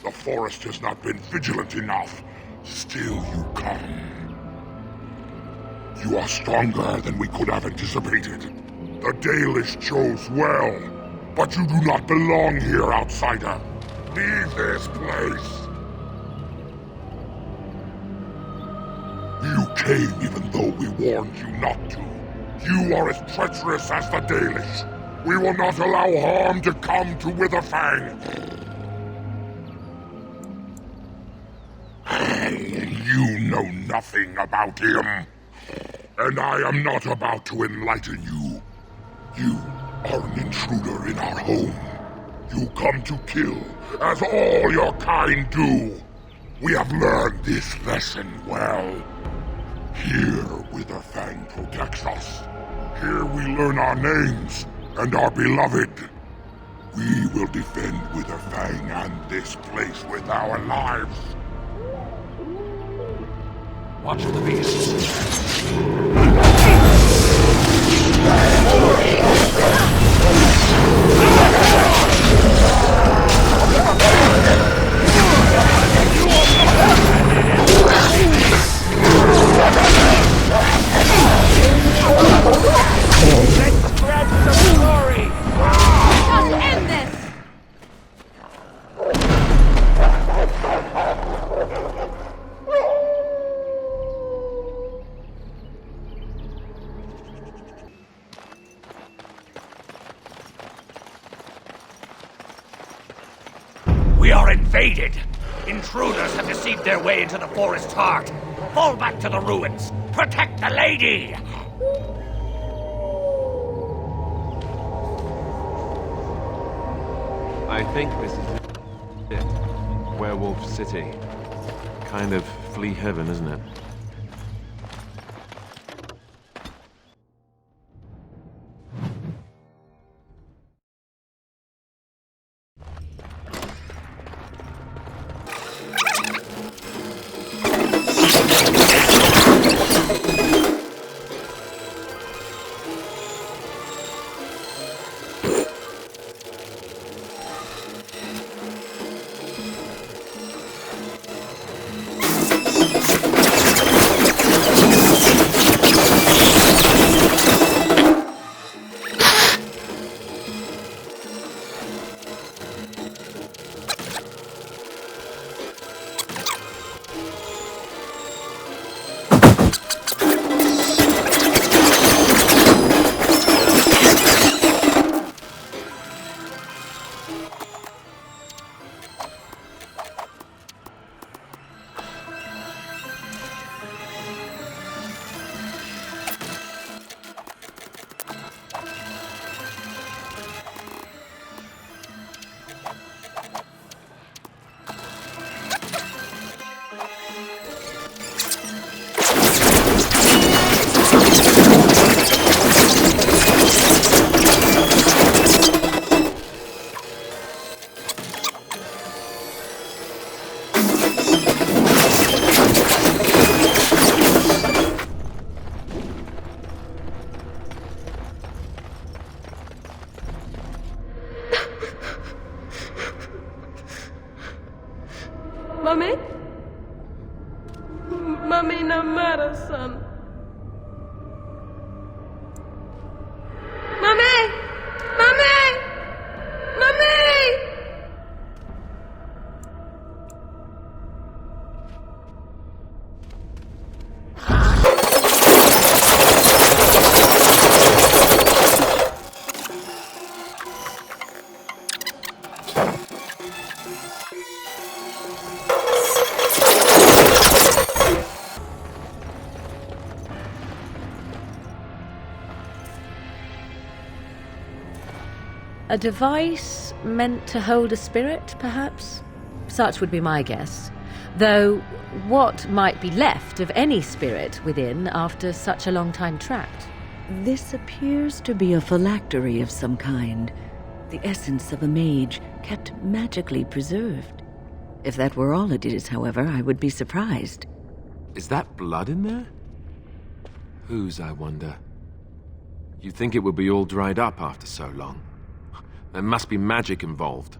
The forest has not been vigilant enough. Still you come. You are stronger than we could have anticipated. The Dalish chose well, but you do not belong here, outsider. Leave this place. You came even though we warned you not to. You are as treacherous as the Dalish. We will not allow harm to come to Witherfang. You know nothing about him, and I am not about to enlighten you. You are an intruder in our home. You come to kill, as all your kind do. We have learned this lesson well. Here, Witherfang protects us. Here we learn our names and are beloved. We will defend Witherfang and this place with our lives. Watch the beasts. Let's grab some glory! Just end this! We are invaded! Intruders have deceived their way into the forest's heart. Fall back to the ruins! Protect the lady! I think this is it. Werewolf City. Kind of flea heaven, isn't it? Mummy? Mummy, no matter, son. Mummy! Mummy! Mummy! A device meant to hold a spirit, perhaps? Such would be my guess. Though, what might be left of any spirit within after such a long time trapped? This appears to be a phylactery of some kind. The essence of a mage kept magically preserved. If that were all it is, however, I would be surprised. Is that blood in there? Whose, I wonder? You'd think it would be all dried up after so long. There must be magic involved.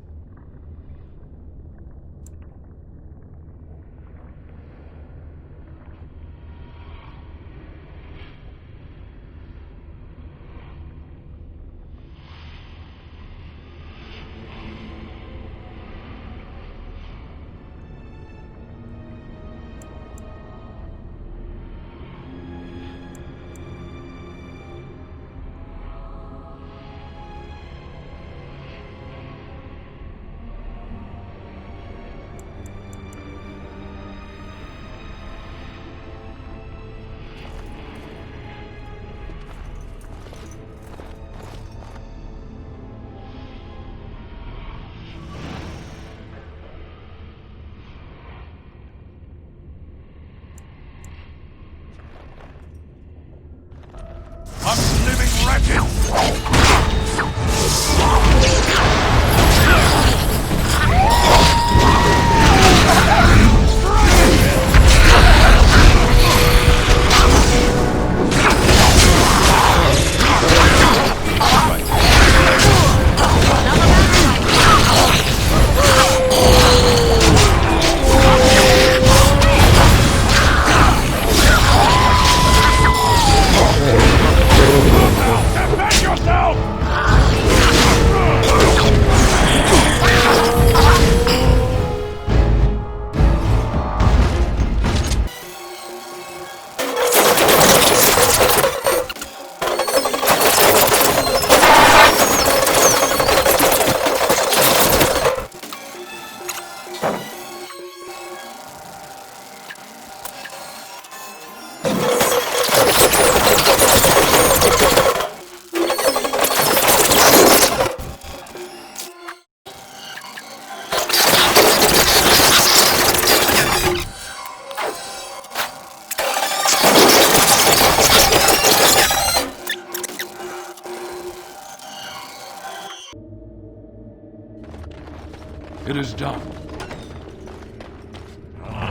It is done.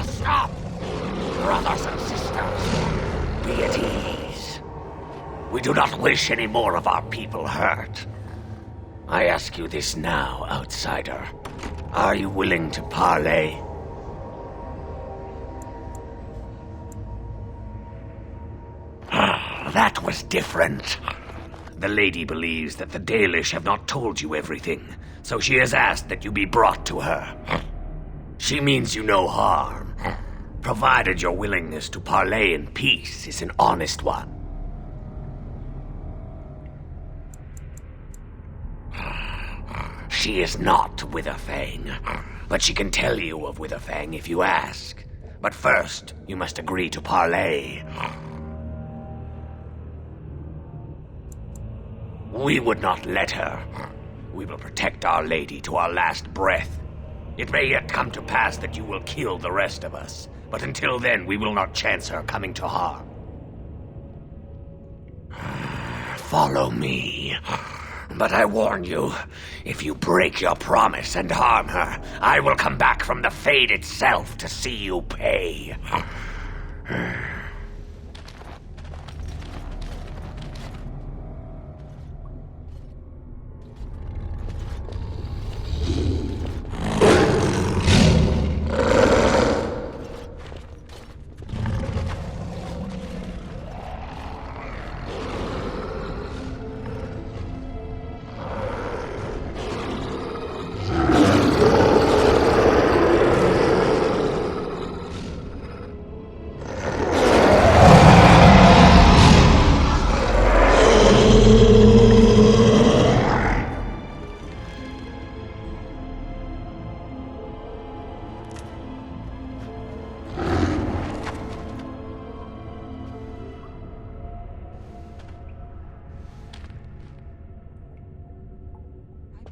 Stop! Brothers and sisters, be at ease. We do not wish any more of our people hurt. I ask you this now, outsider. Are you willing to parley? That was different. The lady believes that the Dalish have not told you everything, so she has asked that you be brought to her. She means you no harm, provided your willingness to parley in peace is an honest one. She is not Witherfang, but she can tell you of Witherfang if you ask. But first, you must agree to parley. We would not let her. We will protect Our Lady to our last breath. It may yet come to pass that you will kill the rest of us, but until then we will not chance her coming to harm. Follow me. But I warn you, if you break your promise and harm her, I will come back from the Fade itself to see you pay.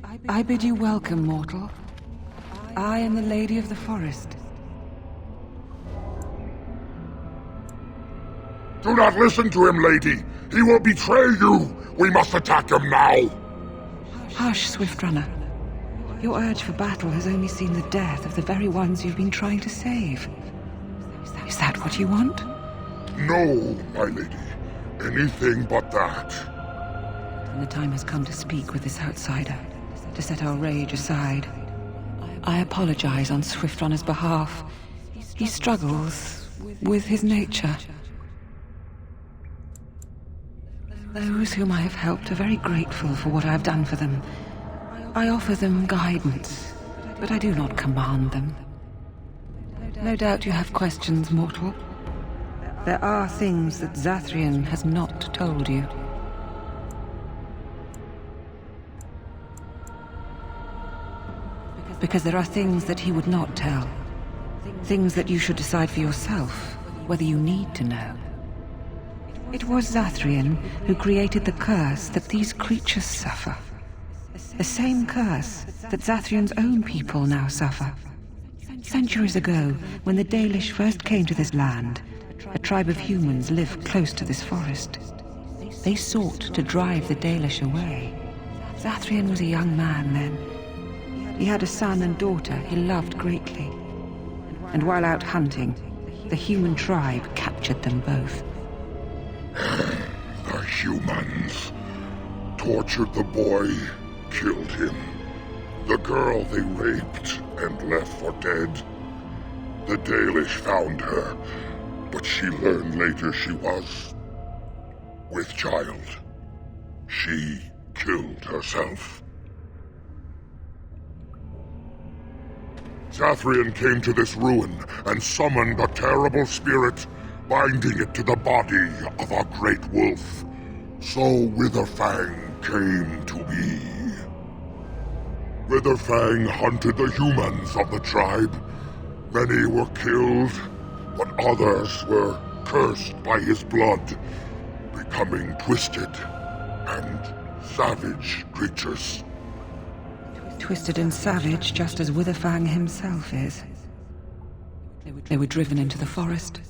I bid you welcome, mortal. I am the Lady of the Forest. Do not listen to him, lady. He will betray you. We must attack him now. Hush, Swift Runner. Your urge for battle has only seen the death of the very ones you've been trying to save. Is that what you want? No, my lady. Anything but that. And the time has come to speak with this outsider, to set our rage aside. I apologize on Swift Runner's behalf. He struggles with his nature. Those whom I have helped are very grateful for what I have done for them. I offer them guidance, but I do not command them. No doubt you have questions, mortal. There are things that Zathrian has not told you. Because there are things that he would not tell. Things that you should decide for yourself, whether you need to know. It was Zathrian who created the curse that these creatures suffer. The same curse that Zathrian's own people now suffer. Centuries ago, when the Dalish first came to this land, a tribe of humans lived close to this forest. They sought to drive the Dalish away. Zathrian was a young man then. He had a son and daughter he loved greatly. And while out hunting, the human tribe captured them both. The humans tortured the boy, killed him. The girl they raped and left for dead. The Dalish found her, but she learned later she was with child. She killed herself. Zathrian came to this ruin and summoned a terrible spirit, binding it to the body of a great wolf. So Witherfang came to be. Witherfang hunted the humans of the tribe. Many were killed, but others were cursed by his blood, becoming twisted and savage creatures. Twisted and savage, just as Witherfang himself is. They were driven into the forest.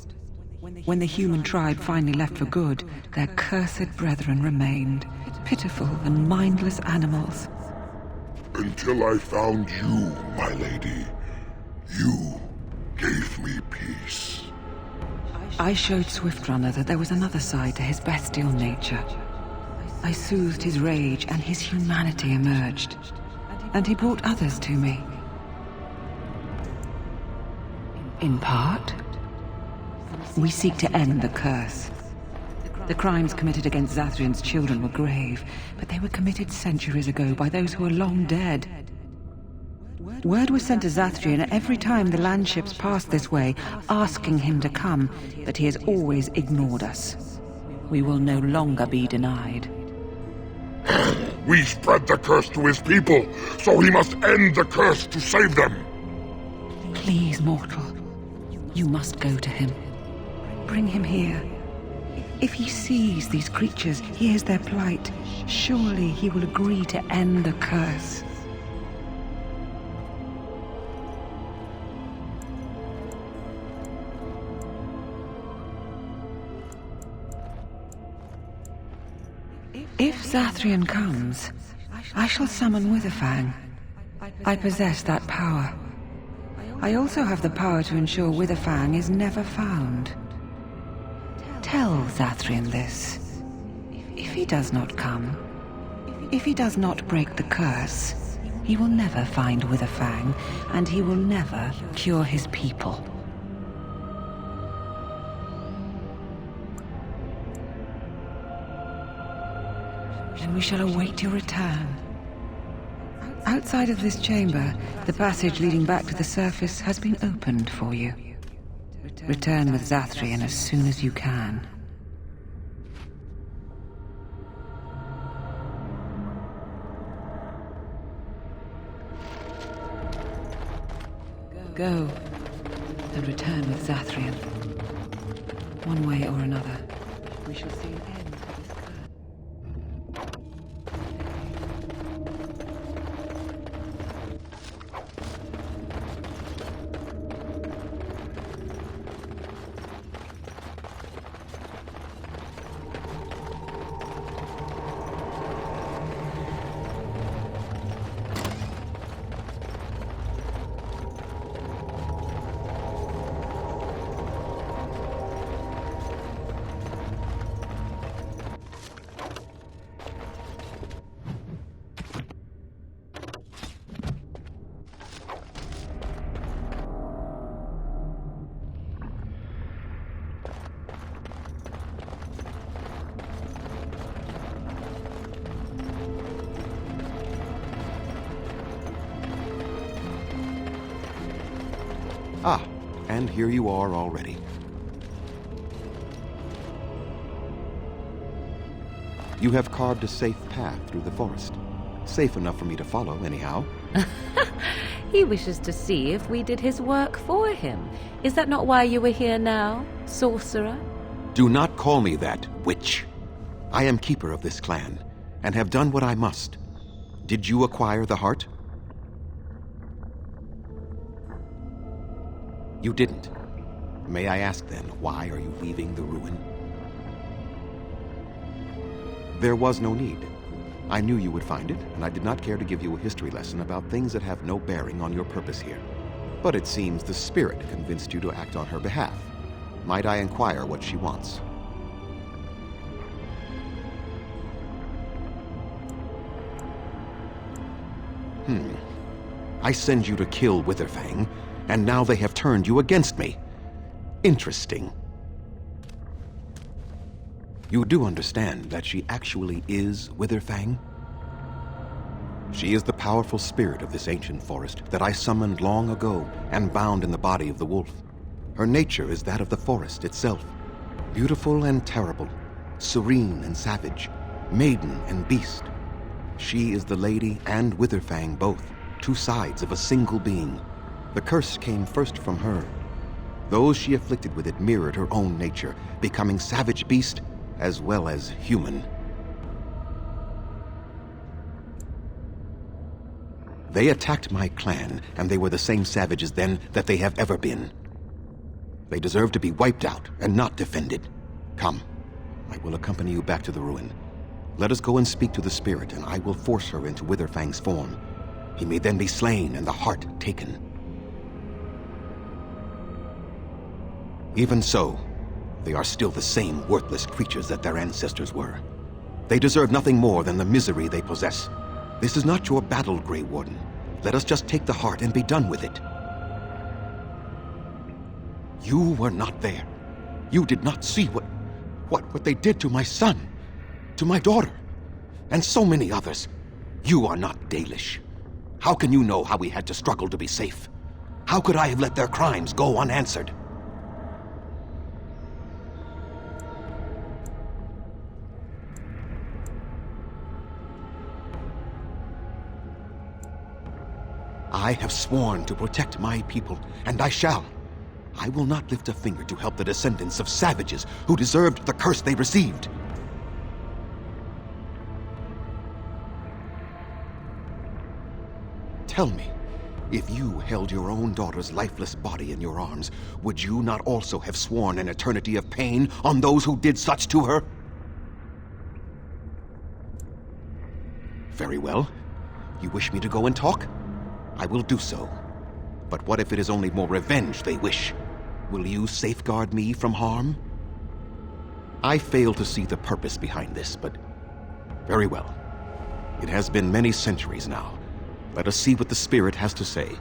When the human tribe finally left for good, their cursed brethren remained, pitiful and mindless animals. Until I found you, my lady. You gave me peace. I showed Swift Runner that there was another side to his bestial nature. I soothed his rage and his humanity emerged. And he brought others to me. In part, we seek to end the curse. The crimes committed against Zathrian's children were grave, but they were committed centuries ago by those who are long dead. Word was sent to Zathrian every time the landships passed this way, asking him to come, but he has always ignored us. We will no longer be denied. We spread the curse to his people, so he must end the curse to save them. Please, mortal. You must go to him. Bring him here. If he sees these creatures, hears their plight, surely he will agree to end the curse. If Zathrian comes, I shall summon Witherfang. I possess that power. I also have the power to ensure Witherfang is never found. Tell Zathrian this. If he does not come, if he does not break the curse, he will never find Witherfang, and he will never cure his people. And we shall await your return. Outside of this chamber, the passage leading back to the surface has been opened for you. Return with Zathrian as soon as you can. Go, and return with Zathrian. One way or another, we shall see an end to this curse. Ah, and here you are already. You have carved a safe path through the forest. Safe enough for me to follow, anyhow. He wishes to see if we did his work for him. Is that not why you were here now, sorcerer? Do not call me that, witch. I am keeper of this clan, and have done what I must. Did you acquire the heart? You didn't. May I ask then, why are you leaving the ruin? There was no need. I knew you would find it, and I did not care to give you a history lesson about things that have no bearing on your purpose here. But it seems the spirit convinced you to act on her behalf. Might I inquire what she wants? I send you to kill Witherfang, and now they have turned you against me. Interesting. You do understand that she actually is Witherfang? She is the powerful spirit of this ancient forest that I summoned long ago and bound in the body of the wolf. Her nature is that of the forest itself. Beautiful and terrible, serene and savage, maiden and beast. She is the lady and Witherfang both, two sides of a single being. The curse came first from her. Those she afflicted with it mirrored her own nature, becoming savage beast as well as human. They attacked my clan, and they were the same savages then that they have ever been. They deserve to be wiped out and not defended. Come, I will accompany you back to the ruin. Let us go and speak to the spirit, and I will force her into Witherfang's form. He may then be slain and the heart taken. Even so, they are still the same worthless creatures that their ancestors were. They deserve nothing more than the misery they possess. This is not your battle, Grey Warden. Let us just take the heart and be done with it. You were not there. You did not see what they did to my son, to my daughter, and so many others. You are not Dalish. How can you know how we had to struggle to be safe? How could I have let their crimes go unanswered? I have sworn to protect my people, and I shall. I will not lift a finger to help the descendants of savages who deserved the curse they received. Tell me, if you held your own daughter's lifeless body in your arms, would you not also have sworn an eternity of pain on those who did such to her? Very well. You wish me to go and talk? I will do so. But what if it is only more revenge they wish? Will you safeguard me from harm? I fail to see the purpose behind this, but very well. It has been many centuries now. Let us see what the spirit has to say.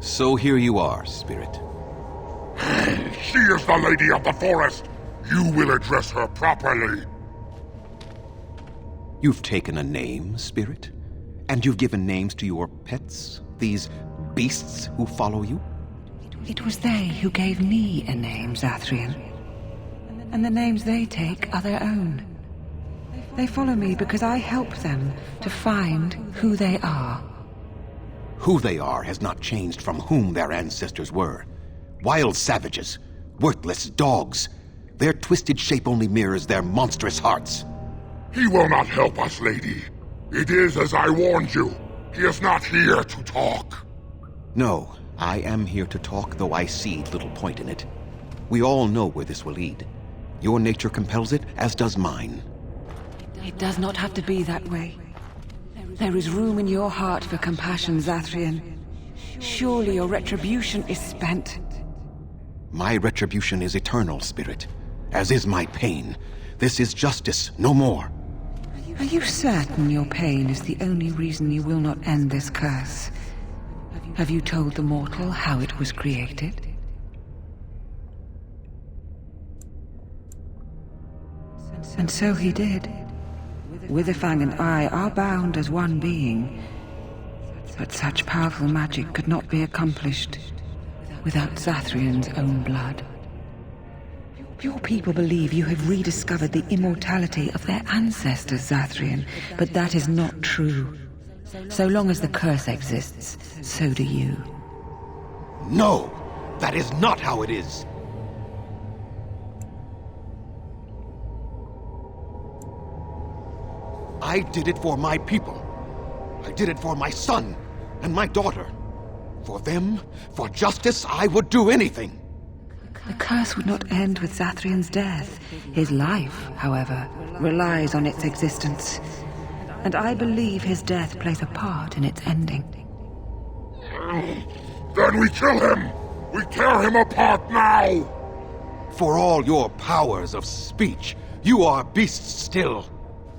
So here you are, spirit. She is the lady of the forest. You will address her properly. You've taken a name, spirit? And you've given names to your pets? These beasts who follow you? It was they who gave me a name, Zathrian. And the names they take are their own. They follow me because I help them to find who they are. Who they are has not changed from whom their ancestors were. Wild savages, worthless dogs. Their twisted shape only mirrors their monstrous hearts. He will not help us, lady. It is as I warned you. He is not here to talk. No, I am here to talk, though I see little point in it. We all know where this will lead. Your nature compels it, as does mine. It does not have to be that way. There is room in your heart for compassion, Zathrian. Surely your retribution is spent. My retribution is eternal, spirit, as is my pain. This is justice, no more. Are you certain your pain is the only reason you will not end this curse? Have you told the mortal how it was created? And so he did. Witherfang and I are bound as one being, but such powerful magic could not be accomplished without Zathrian's own blood. Your people believe you have rediscovered the immortality of their ancestors, Zathrian, but that is not true. So long as the curse exists, so do you. No! That is not how it is! I did it for my people. I did it for my son and my daughter. For them, for justice, I would do anything. The curse would not end with Zathrian's death. His life, however, relies on its existence. And I believe his death plays a part in its ending. Then we kill him! We tear him apart now! For all your powers of speech, you are beasts still.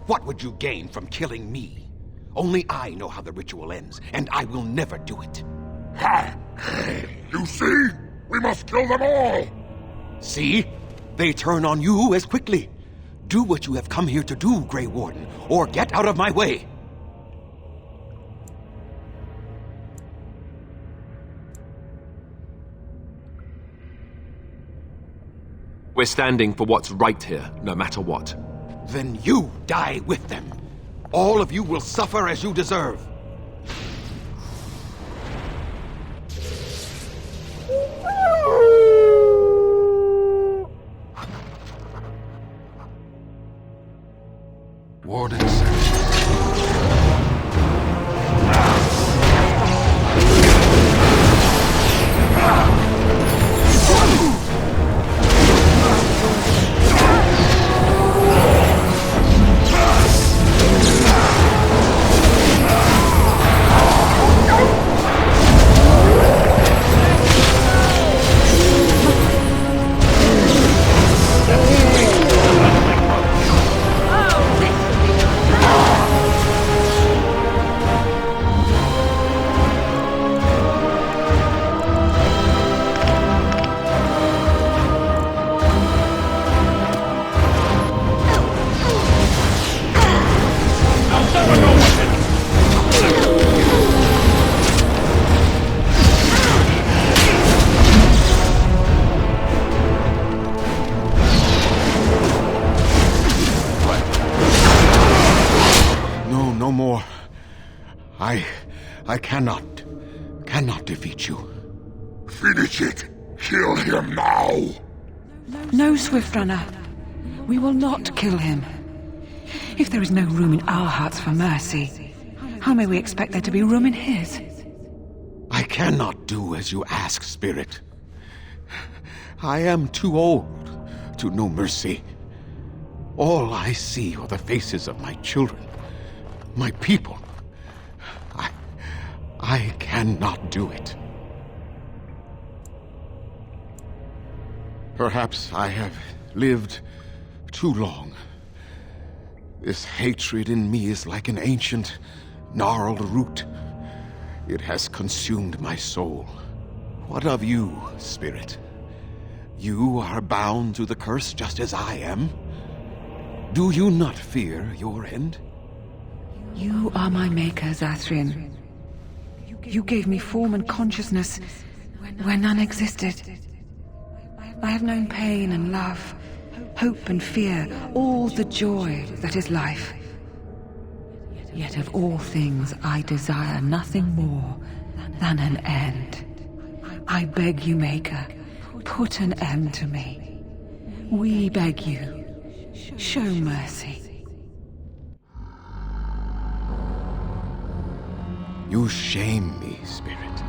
What would you gain from killing me? Only I know how the ritual ends, and I will never do it. Ha! You see? We must kill them all! See? They turn on you as quickly. Do what you have come here to do, Grey Warden, or get out of my way. We're standing for what's right here, no matter what. Then you die with them. All of you will suffer as you deserve. Wardens. No more. I cannot defeat you. Finish it! Kill him now! No, Swiftrunner. We will not kill him. If there is no room in our hearts for mercy, how may we expect there to be room in his? I cannot do as you ask, Spirit. I am too old to know mercy. All I see are the faces of my children, my people. I cannot do it. Perhaps I have lived too long. This hatred in me is like an ancient, gnarled root. It has consumed my soul. What of you, Spirit? You are bound to the curse just as I am. Do you not fear your end? You are my maker, Zathrian. You gave me form and consciousness where none existed. I have known pain and love, hope and fear, all the joy that is life. Yet of all things I desire nothing more than an end. I beg you, Maker, put an end to me. We beg you, show mercy. You shame me, Spirit.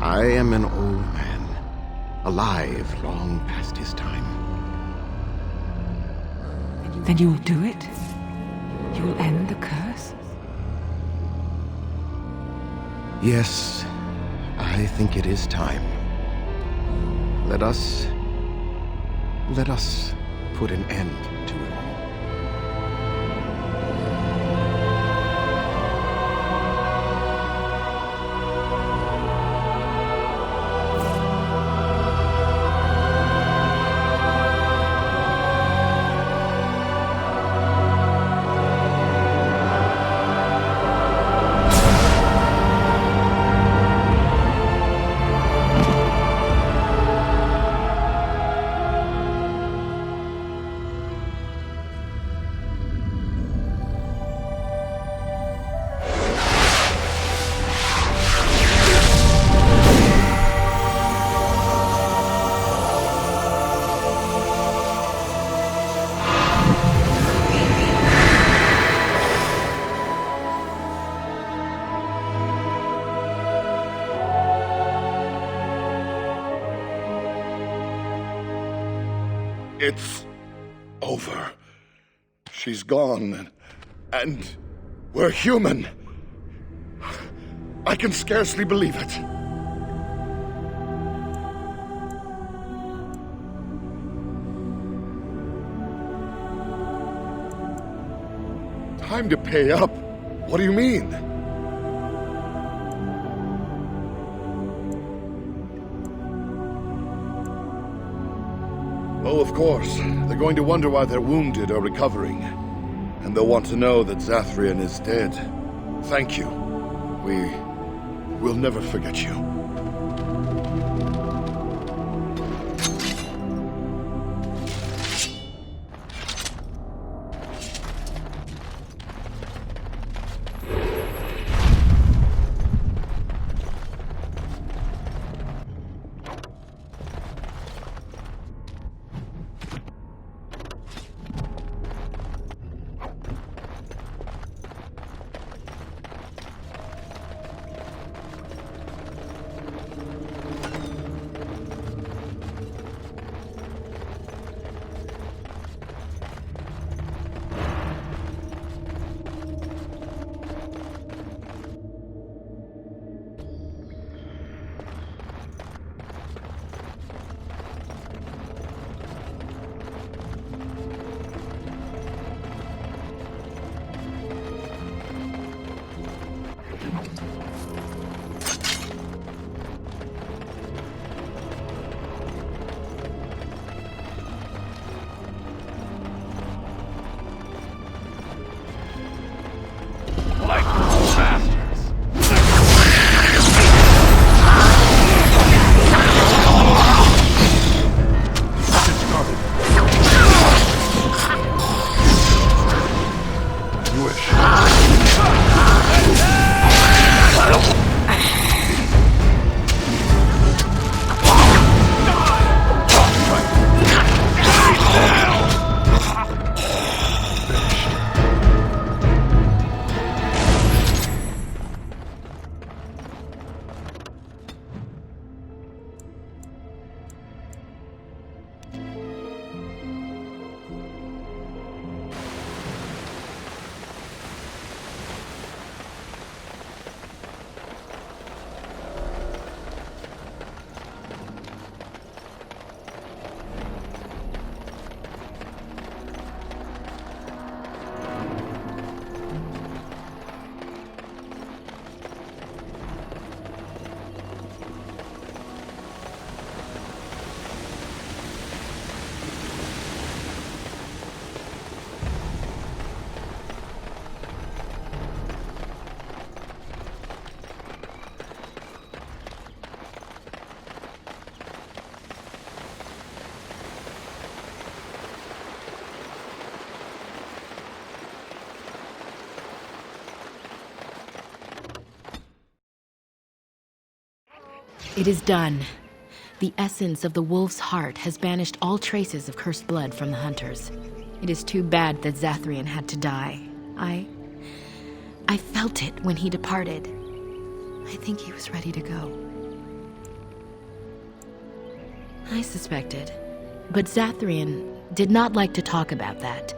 I am an old man, alive long past his time. Then you will do it? You will end the curse? Yes, I think it is time. Let us put an end to it all. It's over. She's gone, and we're human. I can scarcely believe it. Time to pay up? What do you mean? Oh, of course. They're going to wonder why their wounded are recovering. And they'll want to know that Zathrian is dead. Thank you. We'll never forget you. It is done. The essence of the wolf's heart has banished all traces of cursed blood from the hunters. It is too bad that Zathrian had to die. I felt it when he departed. I think he was ready to go. I suspected. But Zathrian did not like to talk about that.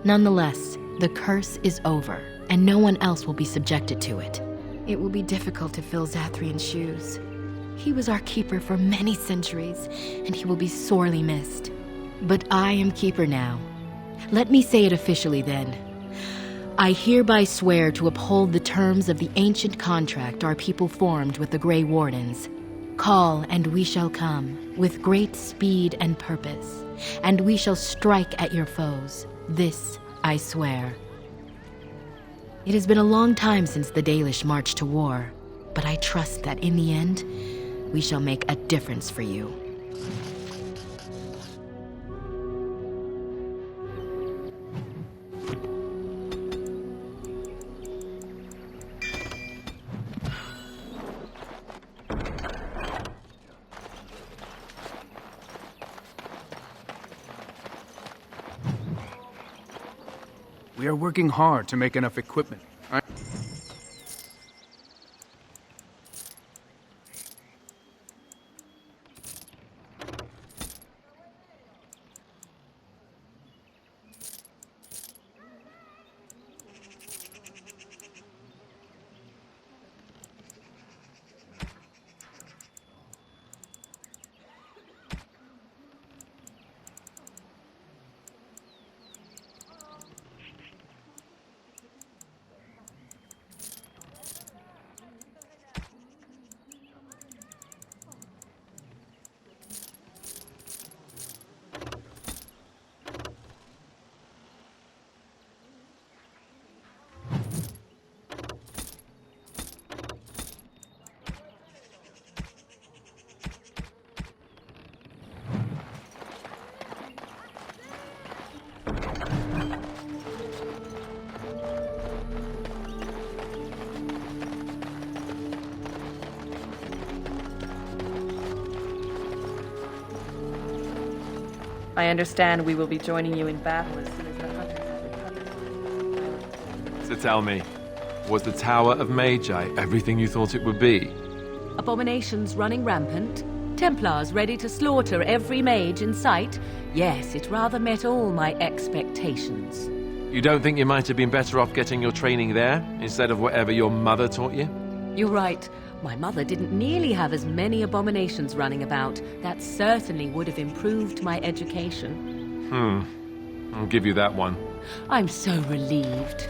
Nonetheless, the curse is over, and no one else will be subjected to it. It will be difficult to fill Zathrian's shoes. He was our keeper for many centuries, and he will be sorely missed. But I am keeper now. Let me say it officially then. I hereby swear to uphold the terms of the ancient contract our people formed with the Grey Wardens. Call, and we shall come, with great speed and purpose, and we shall strike at your foes. This I swear. It has been a long time since the Dalish marched to war, but I trust that in the end, we shall make a difference for you. We are working hard to make enough equipment. I understand we will be joining you in battle as soon as the hunters have recovered. So tell me, was the Tower of Magi everything you thought it would be? Abominations running rampant? Templars ready to slaughter every mage in sight? Yes, it rather met all my expectations. You don't think you might have been better off getting your training there, instead of whatever your mother taught you? You're right. My mother didn't nearly have as many abominations running about. That certainly would have improved my education. I'll give you that one. I'm so relieved.